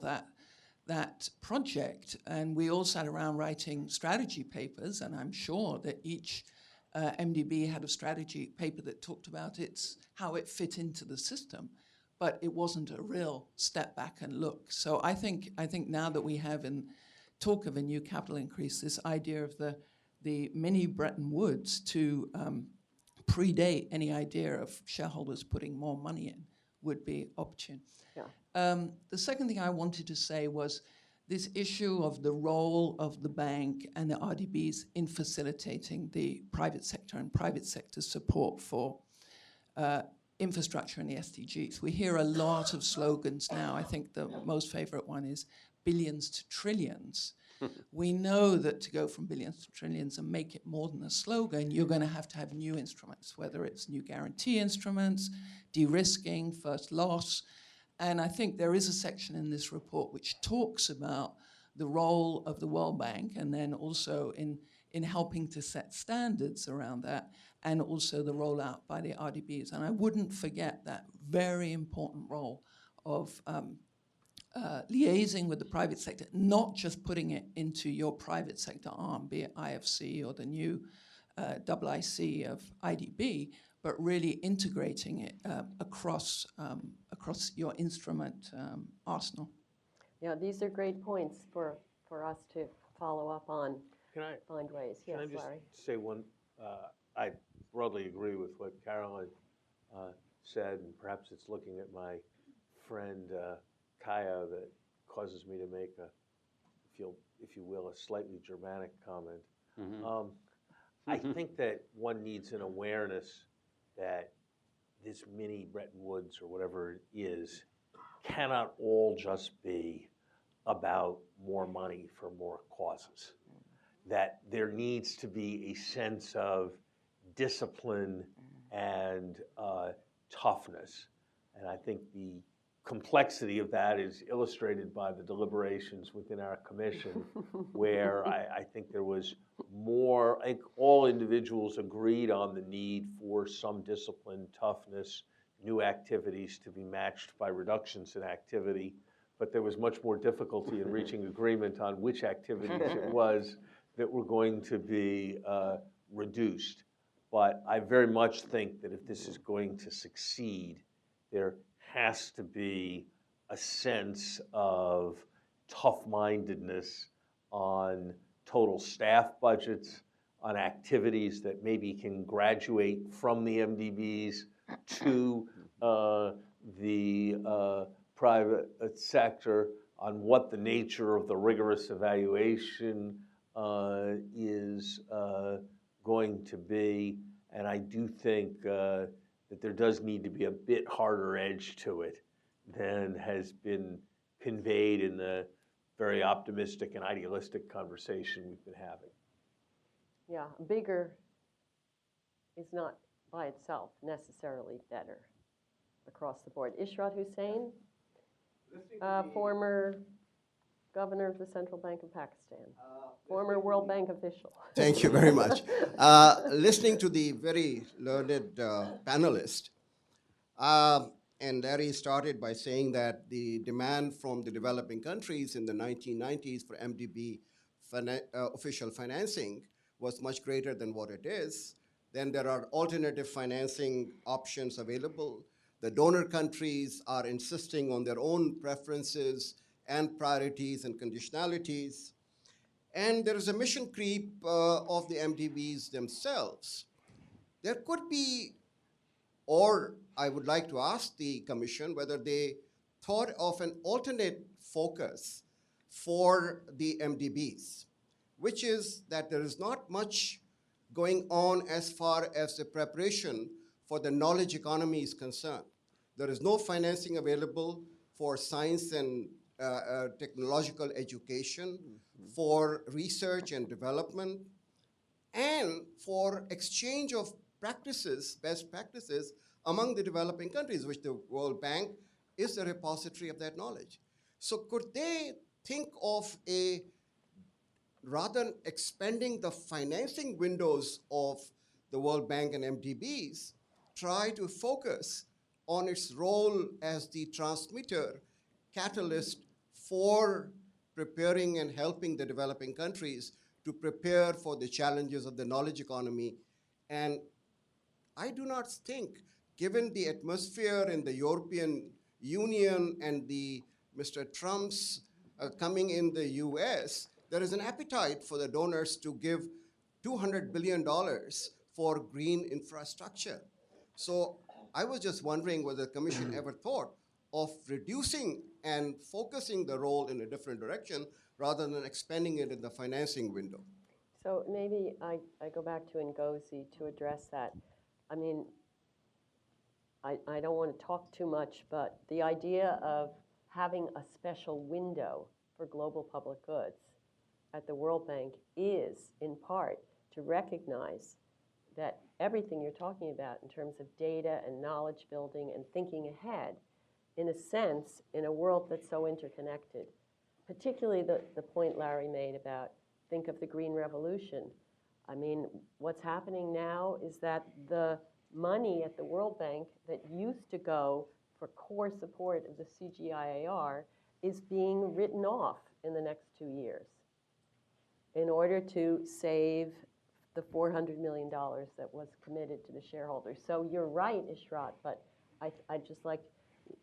that project, and we all sat around writing strategy papers, and I'm sure that each MDB had a strategy paper that talked about how it fit into the system, but it wasn't a real step back and look. So I think now that we have in talk of a new capital increase, this idea of the mini Bretton Woods to predate any idea of shareholders putting more money in would be opportune. Yeah. The second thing I wanted to say was this issue of the role of the bank and the RDBs in facilitating the private sector and private sector support for infrastructure and the SDGs. We hear a lot of slogans now. I think the most favorite one is billions to trillions. We know that to go from billions to trillions and make it more than a slogan, you're going to have new instruments, whether it's new guarantee instruments, de-risking, first loss. And I think there is a section in this report which talks about the role of the World Bank and then also in helping to set standards around that, and also the rollout by the RDBs. And I wouldn't forget that very important role of liaising with the private sector, not just putting it into your private sector arm, be it IFC or the new IIC of IDB, but really integrating it across your instrument arsenal. Yeah, these are great points for us to follow up on. Can I find ways? Yes, Can I just Larry. say one? I broadly agree with what Caroline said, and perhaps it's looking at my friend Kaya that causes me to make if you will, a slightly Germanic comment. Mm-hmm. I think that one needs an awareness that this mini Bretton Woods or whatever it is cannot all just be about more money for more causes. That there needs to be a sense of discipline and toughness. And I think the complexity of that is illustrated by the deliberations within our commission, where I think there was more, I think all individuals agreed on the need for some discipline, toughness, new activities to be matched by reductions in activity, but there was much more difficulty in reaching agreement on which activities it was that were going to be reduced. But I very much think that if this is going to succeed, there has to be a sense of tough-mindedness on total staff budgets, on activities that maybe can graduate from the MDBs to the private sector, on what the nature of the rigorous evaluation is going to be. And I do think that there does need to be a bit harder edge to it than has been conveyed in the very optimistic and idealistic conversation we've been having. Yeah, bigger is not by itself necessarily better across the board. Ishrat Hussain, former governor of the Central Bank of Pakistan, former World Bank official. Thank you very much. Listening to the very learned panelist, And Larry started by saying that the demand from the developing countries in the 1990s for MDB official financing was much greater than what it is. Then there are alternative financing options available. The donor countries are insisting on their own preferences and priorities and conditionalities. And there is a mission creep of the MDBs themselves. There could be, or I would like to ask the Commission whether they thought of an alternate focus for the MDBs, which is that there is not much going on as far as the preparation for the knowledge economy is concerned. There is no financing available for science and technological education, for research and development, and for exchange of practices, best practices among the developing countries, which the World Bank is the repository of that knowledge. So could they think of a, rather than expanding the financing windows of the World Bank and MDBs, try to focus on its role as the transmitter, catalyst for preparing and helping the developing countries to prepare for the challenges of the knowledge economy. And I do not think, given the atmosphere in the European Union and the Mr. Trump's coming in the US, there is an appetite for the donors to give $200 billion for green infrastructure. So I was just wondering whether the Commission ever thought of reducing and focusing the role in a different direction rather than expanding it in the financing window. So maybe I go back to Ngozi to address that. I mean, I don't want to talk too much, but the idea of having a special window for global public goods at the World Bank is, in part, to recognize that everything you're talking about in terms of data and knowledge building and thinking ahead, in a sense, in a world that's so interconnected, particularly the point Larry made about think of the Green Revolution. I mean, what's happening now is that the money at the World Bank that used to go for core support of the CGIAR is being written off in the next 2 years in order to save the $400 million that was committed to the shareholders. So you're right, Ishrat, but I just like,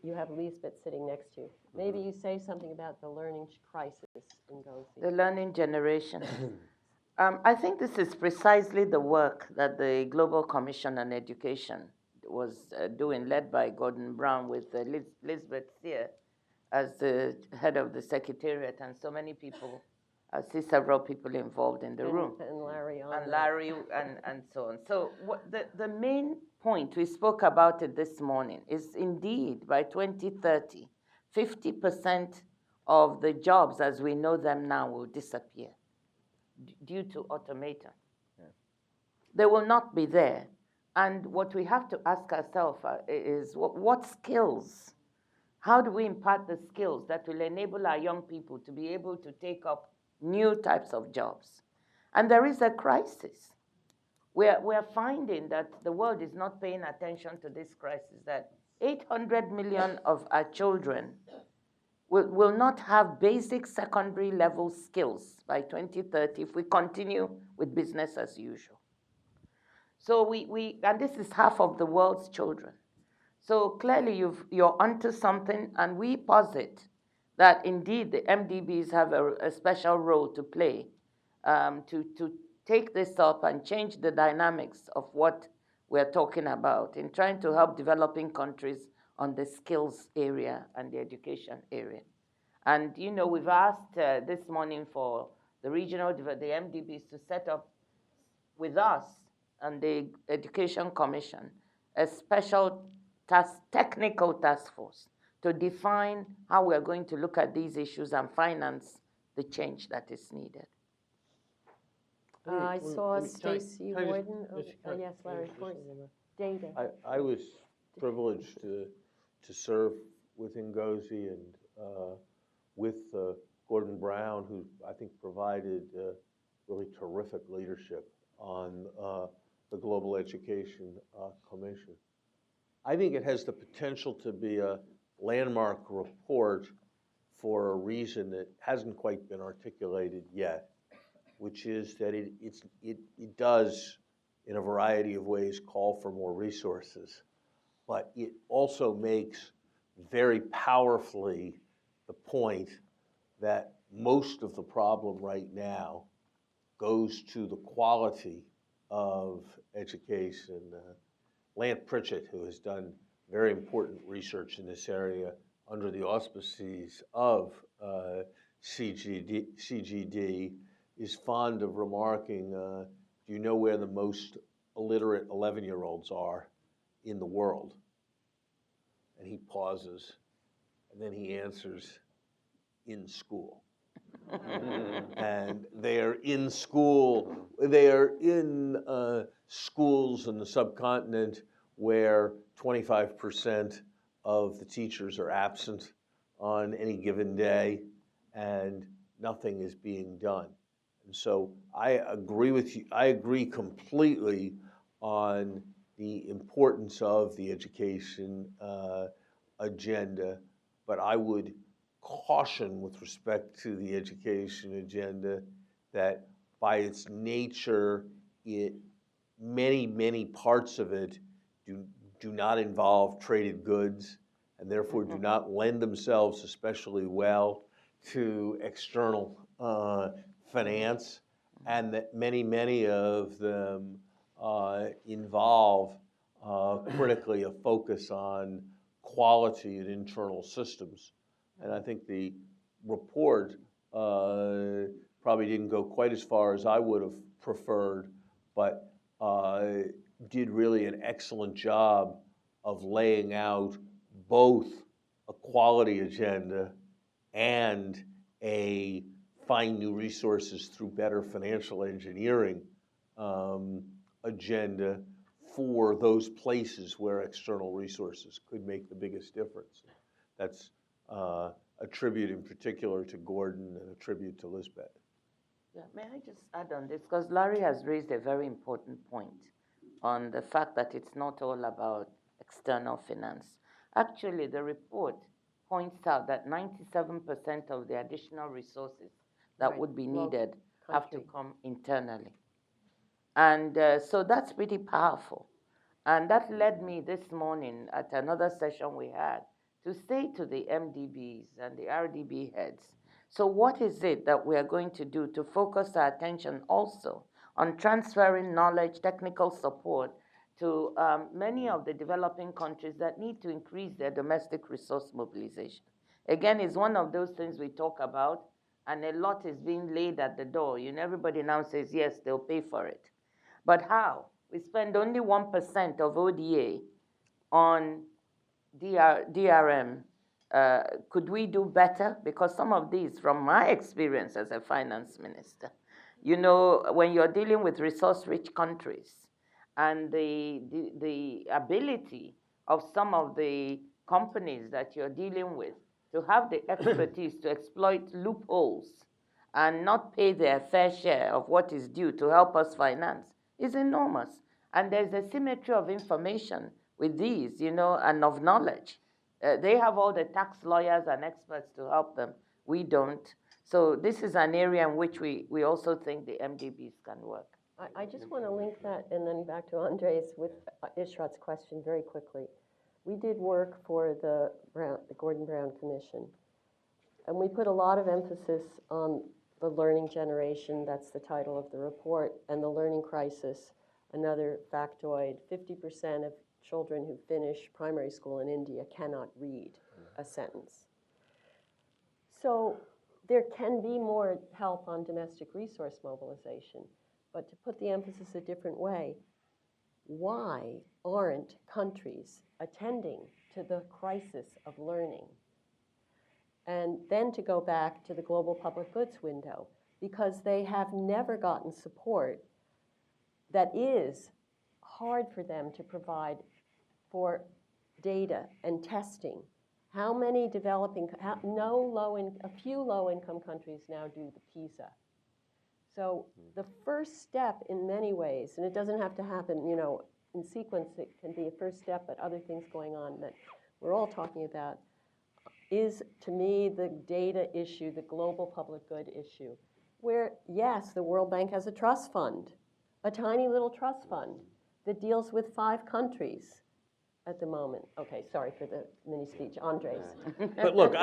you have Lisbeth sitting next to you. Maybe you say something about the learning crisis in Ngozi. The learning generation. I think this is precisely the work that the Global Commission on Education was doing, led by Gordon Brown with Lisbeth Sear as the head of the Secretariat, and so many people. I see several people involved in the room. And Larry on and Larry and so on. So the main point, we spoke about it this morning, is indeed by 2030, 50% of the jobs as we know them now will disappear due to automation. Yeah. They will not be there. And what we have to ask ourselves is what skills? How do we impart the skills that will enable our young people to be able to take up new types of jobs? And there is a crisis. We're finding that the world is not paying attention to this crisis, that 800 million of our children will not have basic secondary level skills by 2030 if we continue with business as usual. So and this is half of the world's children. So clearly you're onto something, and we posit that indeed the MDBs have a special role to play to take this up and change the dynamics of what we're talking about in trying to help developing countries on the skills area and the education area. And you know, we've asked this morning for the MDBs to set up with us and the Education Commission a special technical task force to define how we're going to look at these issues and finance the change that is needed. I saw Stacey Warden. Yes, Larry, of course. Data. I was privileged to serve with Ngozi and with Gordon Brown, who I think provided really terrific leadership on the Global Education Commission. I think it has the potential to be a landmark report for a reason that hasn't quite been articulated yet, which is that it does, in a variety of ways, call for more resources, but it also makes very powerfully the point that most of the problem right now goes to the quality of education. Lant Pritchett, who has done very important research in this area under the auspices of CGD, is fond of remarking, do you know where the most illiterate 11-year-olds are in the world? And he pauses, and then he answers, in school. And they are in school, they are in schools in the subcontinent where 25% of the teachers are absent on any given day, and nothing is being done. And so I agree with you, I agree completely on the importance of the education agenda, but I would caution with respect to the education agenda that by its nature, many parts of it do not involve traded goods, and therefore do not lend themselves especially well to external finance, and that many of them involve critically a focus on quality and internal systems. And I think the report probably didn't go quite as far as I would have preferred, but did really an excellent job of laying out both a quality agenda and a find new resources through better financial engineering agenda for those places where external resources could make the biggest difference. That's a tribute in particular to Gordon and a tribute to Lisbeth. Yeah, may I just add on this? Because Larry has raised a very important point on the fact that it's not all about external finance. Actually, the report points out that 97% of the additional resources that would be needed have to come internally. And so that's pretty powerful. And that led me this morning at another session we had to say to the MDBs and the RDB heads, so what is it that we are going to do to focus our attention also on transferring knowledge, technical support to many of the developing countries that need to increase their domestic resource mobilization? Again, it's one of those things we talk about, and a lot is being laid at the door. You know, everybody now says, yes, they'll pay for it. But how? We spend only 1% of ODA on DRM. Could we do better? Because some of these, from my experience as a finance minister, you know, when you're dealing with resource-rich countries and the ability of some of the companies that you're dealing with to have the expertise to exploit loopholes and not pay their fair share of what is due to help us finance is enormous. And there's a symmetry of information with these, you know, and of knowledge. They have all the tax lawyers and experts to help them. We don't. So this is an area in which we also think the MDBs can work. I just want to link that, and then back to Andres with Ishrat's question very quickly. We did work for the Gordon Brown Commission, and we put a lot of emphasis on the learning generation, that's the title of the report, and the learning crisis. Another factoid, 50% of children who finish primary school in India cannot read a sentence. So there can be more help on domestic resource mobilization, but to put the emphasis a different way, why aren't countries attending to the crisis of learning? And then to go back to the global public goods window, because they have never gotten support that is hard for them to provide for data and testing. How many developing, a few low-income countries now do the PISA. So the first step in many ways, and it doesn't have to happen, you know, in sequence, it can be a first step, but other things going on that we're all talking about is, to me, the data issue, the global public good issue, where, yes, the World Bank has a trust fund, a tiny little trust fund that deals with 5 countries at the moment. Okay, sorry for the mini speech. Andres. But look,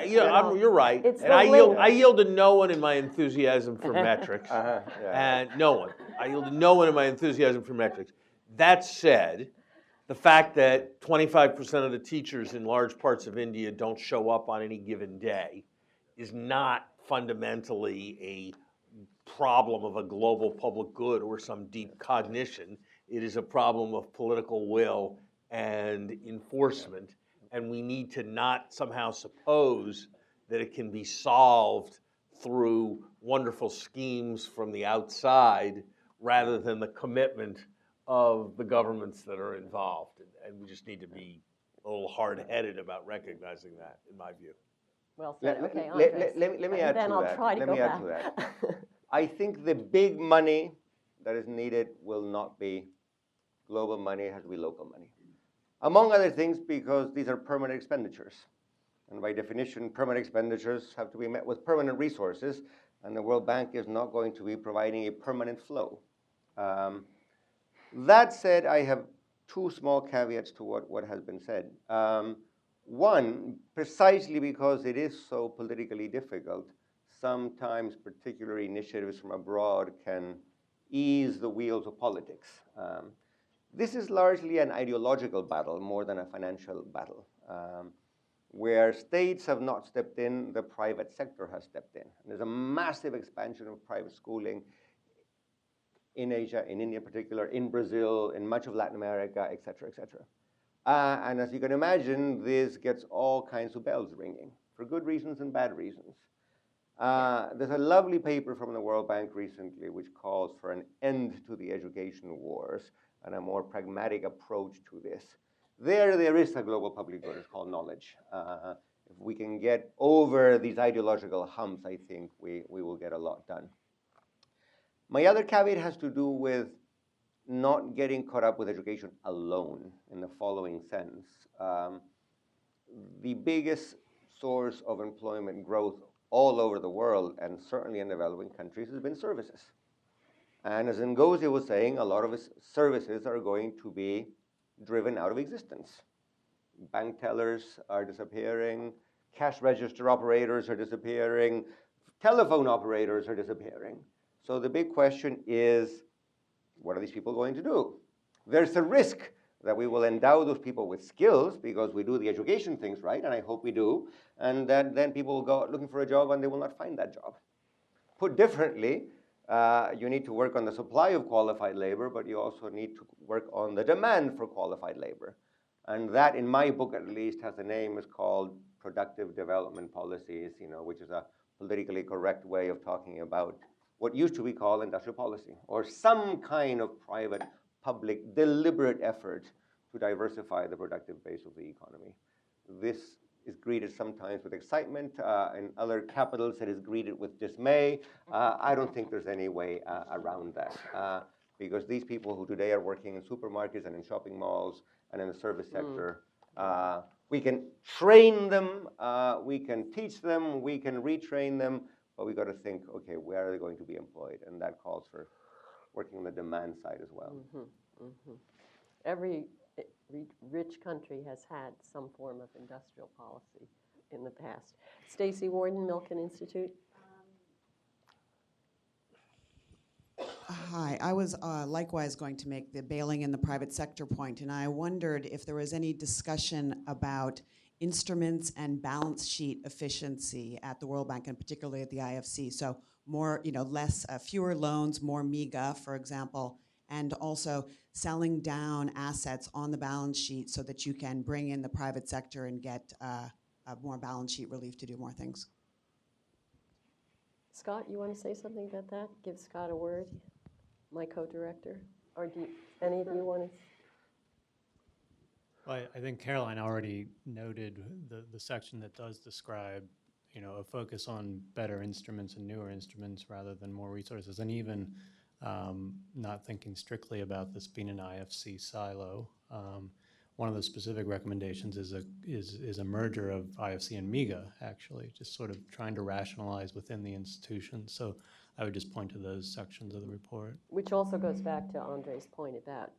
you're right. It's And the link. I yield to no one in my enthusiasm for metrics. Yeah. And no one. I yield to no one in my enthusiasm for metrics. That said, the fact that 25% of the teachers in large parts of India don't show up on any given day is not fundamentally a problem of a global public good or some deep cognition. It is a problem of political will and enforcement, and we need to not somehow suppose that it can be solved through wonderful schemes from the outside rather than the commitment of the governments that are involved. And we just need to be a little hard-headed about recognizing that, in my view. Well said. Okay, Andres. Let me add then to I'll that. try to Let go me add to back. that. I think the big money that is needed will not be global money, it has to be local money. Among other things, because these are permanent expenditures. And by definition, permanent expenditures have to be met with permanent resources, and the World Bank is not going to be providing a permanent flow. That said, I have 2 small caveats to what has been said. One, precisely because it is so politically difficult, sometimes particular initiatives from abroad can ease the wheels of politics. This is largely an ideological battle more than a financial battle. Where states have not stepped in, the private sector has stepped in. And there's a massive expansion of private schooling in Asia, in India in particular, in Brazil, in much of Latin America, et cetera, et cetera. And as you can imagine, this gets all kinds of bells ringing, for good reasons and bad reasons. There's a lovely paper from the World Bank recently which calls for an end to the education wars and a more pragmatic approach to this. There is a global public good, it's called knowledge. If we can get over these ideological humps, I think we will get a lot done. My other caveat has to do with not getting caught up with education alone in the following sense. The biggest source of employment growth all over the world, and certainly in developing countries, has been services. And as Ngozi was saying, a lot of his services are going to be driven out of existence. Bank tellers are disappearing, cash register operators are disappearing, telephone operators are disappearing. So the big question is, what are these people going to do? There's a risk that we will endow those people with skills because we do the education things right, and I hope we do, and that then people will go out looking for a job and they will not find that job. Put differently, you need to work on the supply of qualified labor, but you also need to work on the demand for qualified labor. And that, in my book at least, has a name. It's called Productive Development Policies, which is a politically correct way of talking about what used to be called industrial policy, or some kind of private, public, deliberate effort to diversify the productive base of the economy. This is greeted sometimes with excitement. In other capitals, it is greeted with dismay. I don't think there's any way around that, because these people who today are working in supermarkets and in shopping malls and in the service sector, we can train them, we can teach them, we can retrain them, but we got to think, okay, where are they going to be employed? And that calls for working on the demand side as well. Every rich country has had some form of industrial policy in the past. Stacey Warden, Milken Institute. Hi, I was likewise going to make the bailing in the private sector point, and I wondered if there was any discussion about instruments and balance sheet efficiency at the World Bank, and particularly at the IFC. So more, fewer loans, more MEGA, for example, and also selling down assets on the balance sheet so that you can bring in the private sector and get more balance sheet relief to do more things. Scott, you want to say something about that? Give Scott a word, my co-director. Or do any of you want to? Well, I think Caroline already noted the section that does describe, a focus on better instruments and newer instruments rather than more resources. And even not thinking strictly about this being an IFC silo. One of the specific recommendations is a merger of IFC and MIGA, actually, just sort of trying to rationalize within the institution. So I would just point to those sections of the report. Which also goes back to Andre's point about,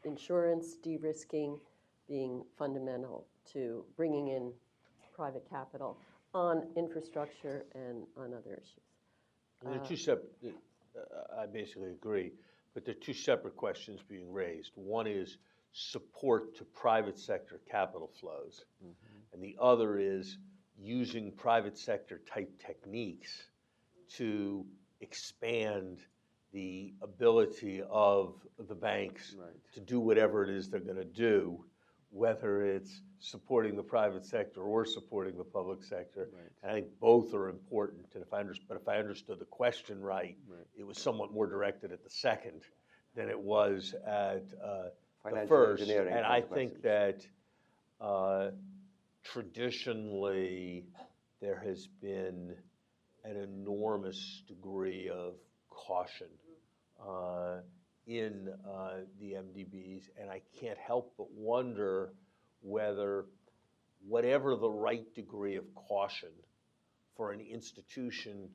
insurance, de-risking being fundamental to bringing in private capital on infrastructure and on other issues. And they're two separate, I basically agree, but there are two separate questions being raised. One is support to private sector capital flows, and the other is using private sector type techniques to expand the ability of the banks to do whatever it is they're going to do, whether it's supporting the private sector or supporting the public sector. And I think both are important. And if I understood the question right, it was somewhat more directed at the second than it was at the first. And I think that traditionally there has been an enormous degree of caution in the MDBs, and I can't help but wonder whether whatever the right degree of caution for an institution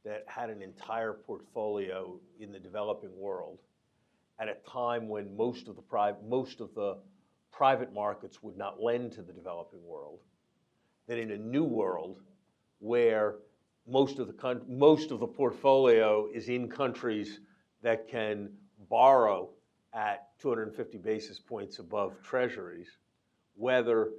that had an entire portfolio in the developing world at a time when most of the private markets would not lend to the developing world, that in a new world where most of the portfolio is in countries that can borrow at 250 basis points above treasuries, whether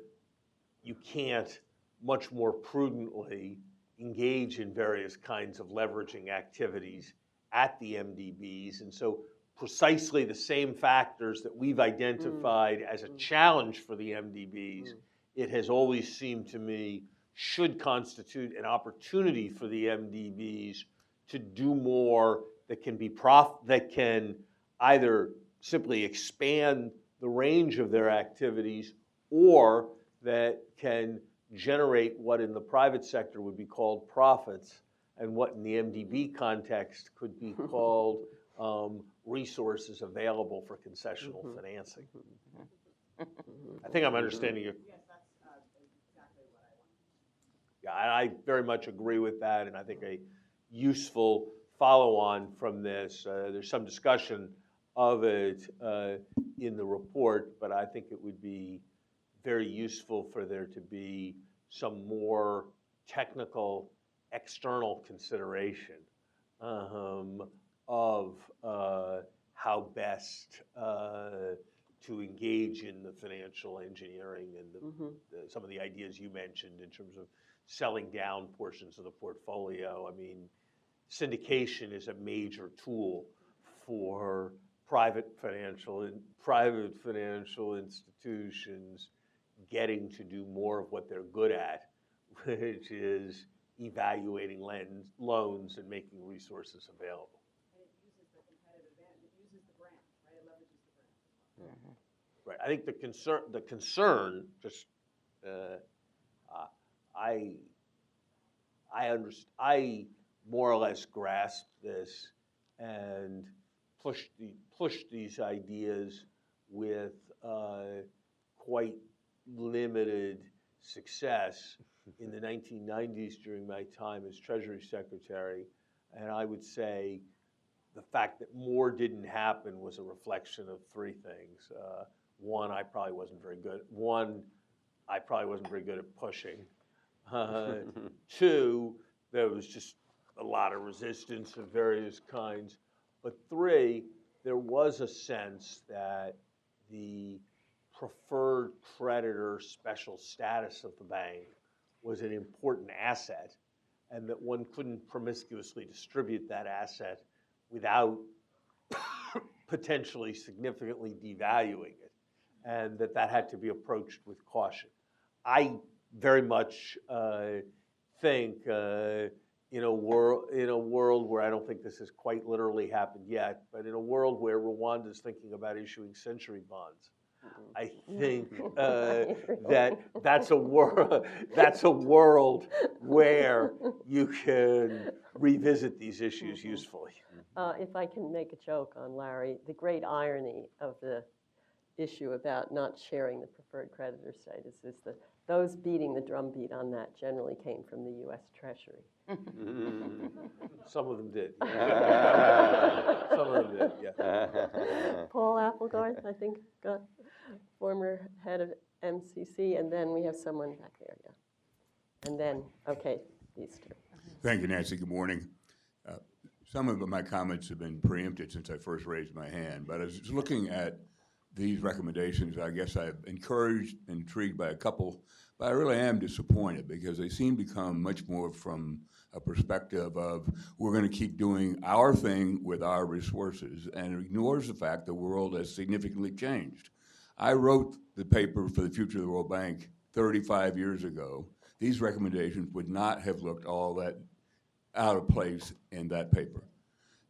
you can't much more prudently engage in various kinds of leveraging activities at the MDBs. And so precisely the same factors that we've identified as a challenge for the MDBs, it has always seemed to me should constitute an opportunity for the MDBs to do more that can either simply expand the range of their activities or that can generate what in the private sector would be called profits and what in the MDB context could be called resources available for concessional financing. I think I'm understanding you. Yes, that's exactly what I want. Yeah, I very much agree with that, and I think a useful follow-on from this, there's some discussion of it in the report, but I think it would be very useful for there to be some more technical external consideration of how best to engage in the financial engineering and some of the ideas you mentioned in terms of selling down portions of the portfolio. I mean, syndication is a major tool for private financial institutions getting to do more of what they're good at, which is evaluating loans and making resources available. And it uses the competitive advantage. It uses the brand, right? It leverages the brand. Right. I think the concern, just I more or less grasp this and push these ideas with quite limited success in the 1990s during my time as Treasury Secretary, and I would say the fact that more didn't happen was a reflection of three things. One, I probably wasn't very good at pushing. Two, there was just a lot of resistance of various kinds. But three, there was a sense that the preferred creditor special status of the bank was an important asset, and that one couldn't promiscuously distribute that asset without potentially significantly devaluing it, and that had to be approached with caution. I very much think in a world where I don't think this has quite literally happened yet, but in a world where Rwanda is thinking about issuing century bonds, I think that's a world where you can revisit these issues usefully. If I can make a joke on Larry, the great irony of the issue about not sharing the preferred creditor status is that those beating the drumbeat on that generally came from the U.S. Treasury. Some of them did. Yeah. Some of them did, yeah. Paul Applegarth, I think, got former head of MCC, and then we have someone back there, yeah. And then, okay, these two. Thank you, Nancy. Good morning. Some of my comments have been preempted since I first raised my hand, but as I was looking at these recommendations, I guess I'm encouraged, intrigued by a couple, but I really am disappointed because they seem to come much more from a perspective of we're going to keep doing our thing with our resources, and it ignores the fact the world has significantly changed. I wrote the paper for the future of the World Bank 35 years ago. These recommendations would not have looked all that out of place in that paper.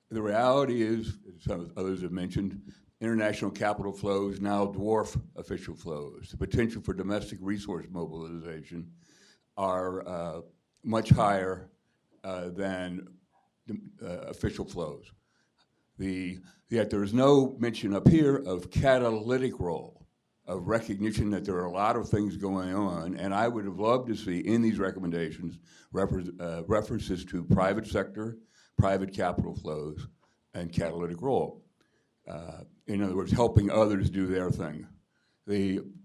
The reality is, as some others have mentioned, international capital flows now dwarf official flows. The potential for domestic resource mobilization are much higher than official flows. Yet there is no mention up here of catalytic role, of recognition that there are a lot of things going on, and I would have loved to see in these recommendations references to private sector, private capital flows, and catalytic role. In other words, helping others do their thing.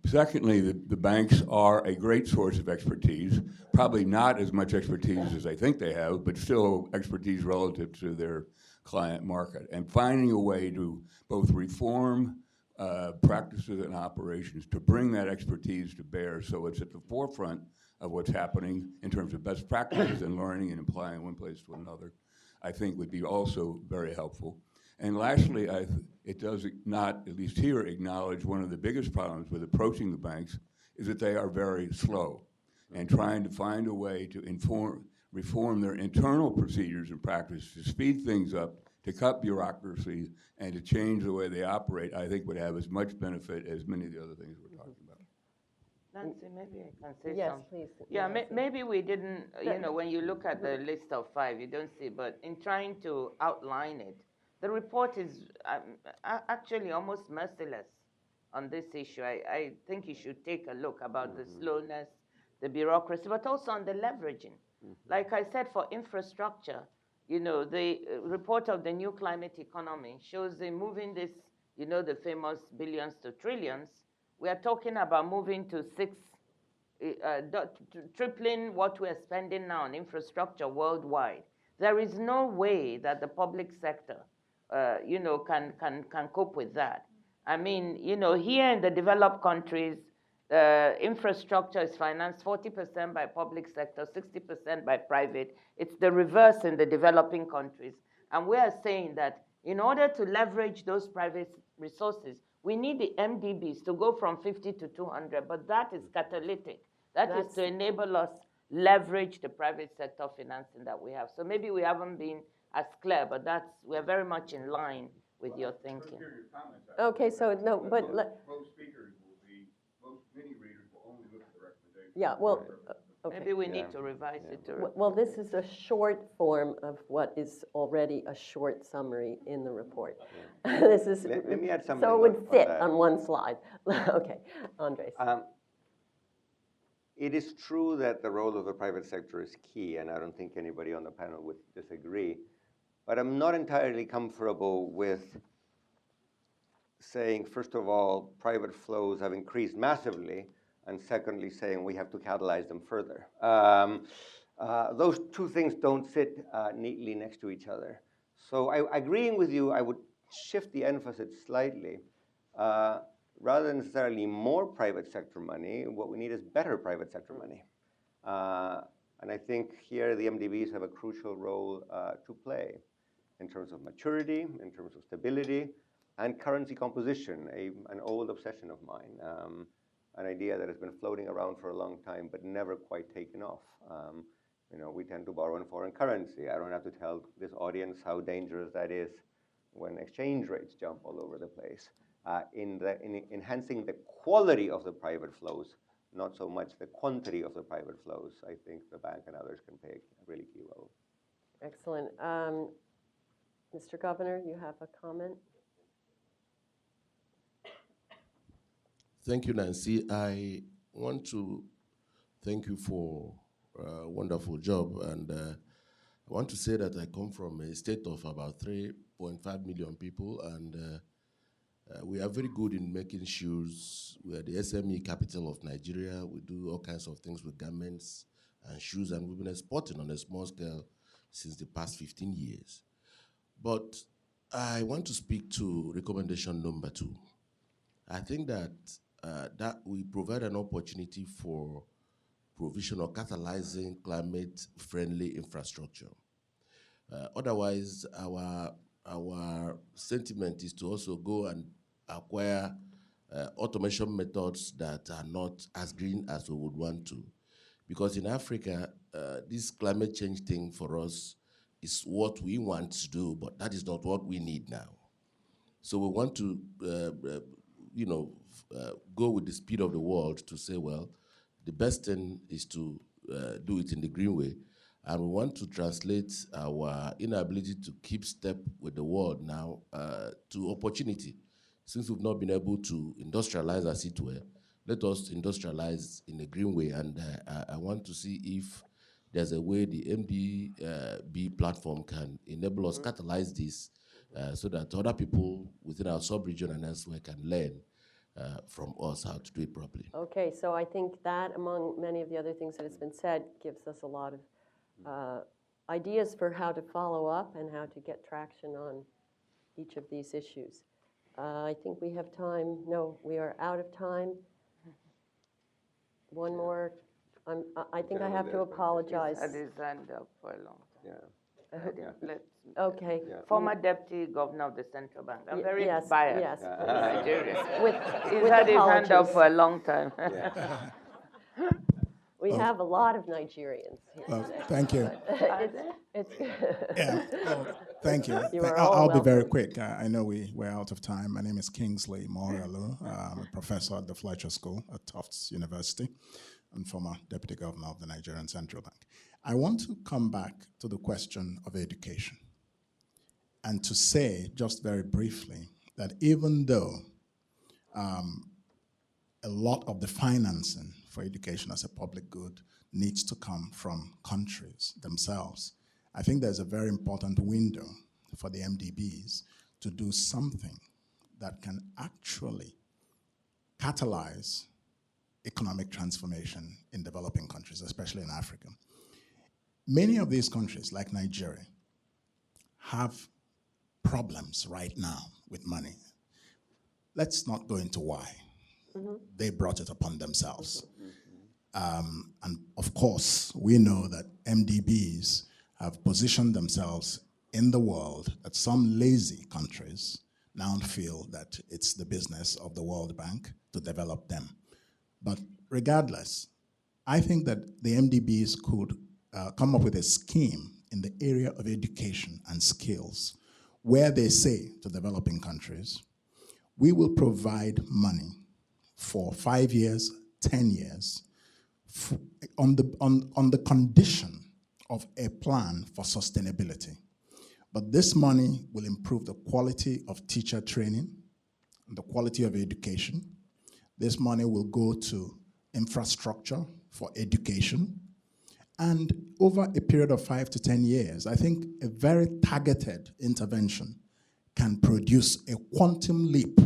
Secondly, the banks are a great source of expertise, probably not as much expertise as they think they have, but still expertise relative to their client market. And finding a way to both reform practices and operations to bring that expertise to bear so it's at the forefront of what's happening in terms of best practices and learning and applying one place to another, I think would be also very helpful. And lastly, it does not, at least here, acknowledge one of the biggest problems with approaching the banks is that they are very slow, and trying to find a way to reform their internal procedures and practices to speed things up, to cut bureaucracy, and to change the way they operate, I think would have as much benefit as many of the other things we're talking about. Nancy, maybe I can say Yes, something. please. Yeah, maybe we didn't, when you look at the list of 5, you don't see, but in trying to outline it, the report is actually almost merciless on this issue. I think you should take a look about the slowness, the bureaucracy, but also on the leveraging. Like I said, for infrastructure, the report of the new climate economy shows they're moving this, the famous billions to trillions. We are talking about moving to tripling what we're spending now on infrastructure worldwide. There is no way that the public sector, can cope with that. I mean, here in the developed countries, infrastructure is financed 40% by public sector, 60% by private. It's the reverse in the developing countries. And we are saying that in order to leverage those private resources, we need the MDBs to go from 50 to 200, but that is catalytic. That's to enable us leverage the private sector financing that we have. So maybe we haven't been as clear, but we're very much in line with your thinking. Okay, so no, but most speakers will be, many readers will only look at the recommendation. yeah, well, okay. Maybe we need to revise it. Well, this is a short form of what is already a short summary in the report. This is Let me add something. so it would fit that. on one slide. Okay, Andres. It is true that the role of the private sector is key, and I don't think anybody on the panel would disagree. But I'm not entirely comfortable with saying, first of all, private flows have increased massively, and secondly, saying we have to catalyze them further. Those two things don't sit neatly next to each other. So agreeing with you, I would shift the emphasis slightly. Rather than necessarily more private sector money, what we need is better private sector money. And I think here the MDBs have a crucial role to play in terms of maturity, in terms of stability, and currency composition, an old obsession of mine, an idea that has been floating around for a long time but never quite taken off. We tend to borrow in foreign currency. I don't have to tell this audience how dangerous that is when exchange rates jump all over the place. in enhancing the quality of the private flows, not so much the quantity of the private flows. I think the bank and others can play a really key role. Excellent. Mr. Governor, you have a comment? Thank you, Nancy. I want to thank you for a wonderful job. And I want to say that I come from a state of about 3.5 million people, and we are very good in making shoes. We are the SME capital of Nigeria. We do all kinds of things with garments and shoes, and we've been exporting on a small scale since the past 15 years. But I want to speak to recommendation number 2. I think that that we provide an opportunity for provision of catalyzing climate-friendly infrastructure. Otherwise, our sentiment is to also go and acquire automation methods that are not as green as we would want to. Because in Africa, this climate change thing for us is what we want to do, but that is not what we need now. So we want to, go with the speed of the world to say, well, the best thing is to do it in the green way. And we want to translate our inability to keep step with the world now to opportunity. Since we've not been able to industrialize as it were, let us industrialize in a green way. And I want to see if there's a way the MDB platform can enable us catalyze this so that other people within our sub-region and elsewhere can learn from us how to do it properly. Okay, so I think that, among many of the other things that has been said, gives us a lot of ideas for how to follow up and how to get traction on each of these issues. I think we have time. No, we are out of time. One more. I think I have to apologize. He's had his hand up for a long time. Yeah. Okay. Yeah. Former Deputy Governor of the Central Bank. I'm very yes, biased. yes. Nigerian. With He's had his hand up apologies. for a long time. We have a lot of Nigerians here Well, today. thank you. It's Yeah, well, thank you. You are I'll all be very welcome. quick. I know we're out of time. My name is Kingsley Morialu. I'm a professor at the Fletcher School at Tufts University and former Deputy Governor of the Nigerian Central Bank. I want to come back to the question of education and to say, just very briefly, that even though a lot of the financing for education as a public good needs to come from countries themselves, I think there's a very important window for the MDBs to do something that can actually catalyze economic transformation in developing countries, especially in Africa. Many of these countries, like Nigeria, have problems right now with money. Let's not go into why. They brought it upon themselves. And of course, we know that MDBs have positioned themselves in the world that some lazy countries now feel that it's the business of the World Bank to develop them. But regardless, I think that the MDBs could come up with a scheme in the area of education and skills where they say to developing countries, we will provide money for 5 years, 10 years, on the condition of a plan for sustainability. But this money will improve the quality of teacher training and the quality of education. This money will go to infrastructure for education. And over a period of 5 to 10 years, I think a very targeted intervention can produce a quantum leap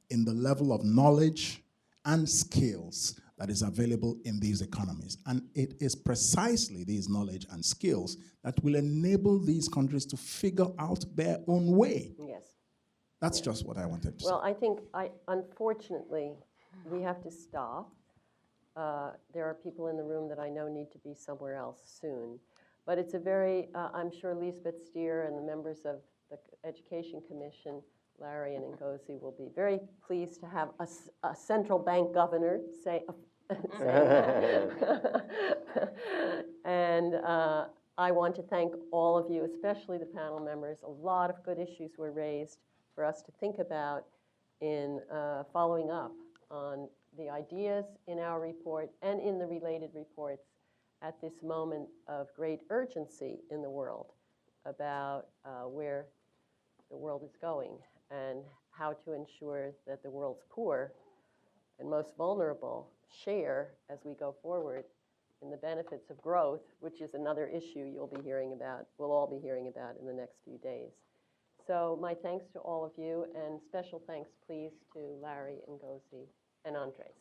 in the level of knowledge and skills that is available in these economies. And it is precisely these knowledge and skills that will enable these countries to figure out their own way. Yes. That's just what I wanted to say. Well, I think, unfortunately, we have to stop. There are people in the room that I know need to be somewhere else soon. But it's a very, I'm sure Lisbeth Steer and the members of the Education Commission, Larry and Ngozi, will be very pleased to have a central bank governor say that. And I want to thank all of you, especially the panel members. A lot of good issues were raised for us to think about. in following up on the ideas in our report and in the related reports at this moment of great urgency in the world about where the world is going and how to ensure that the world's poor and most vulnerable share as we go forward in the benefits of growth, which is another issue you'll be hearing about, we'll all be hearing about in the next few days. So my thanks to all of you, and special thanks, please, to Larry and Ngozi and Andres.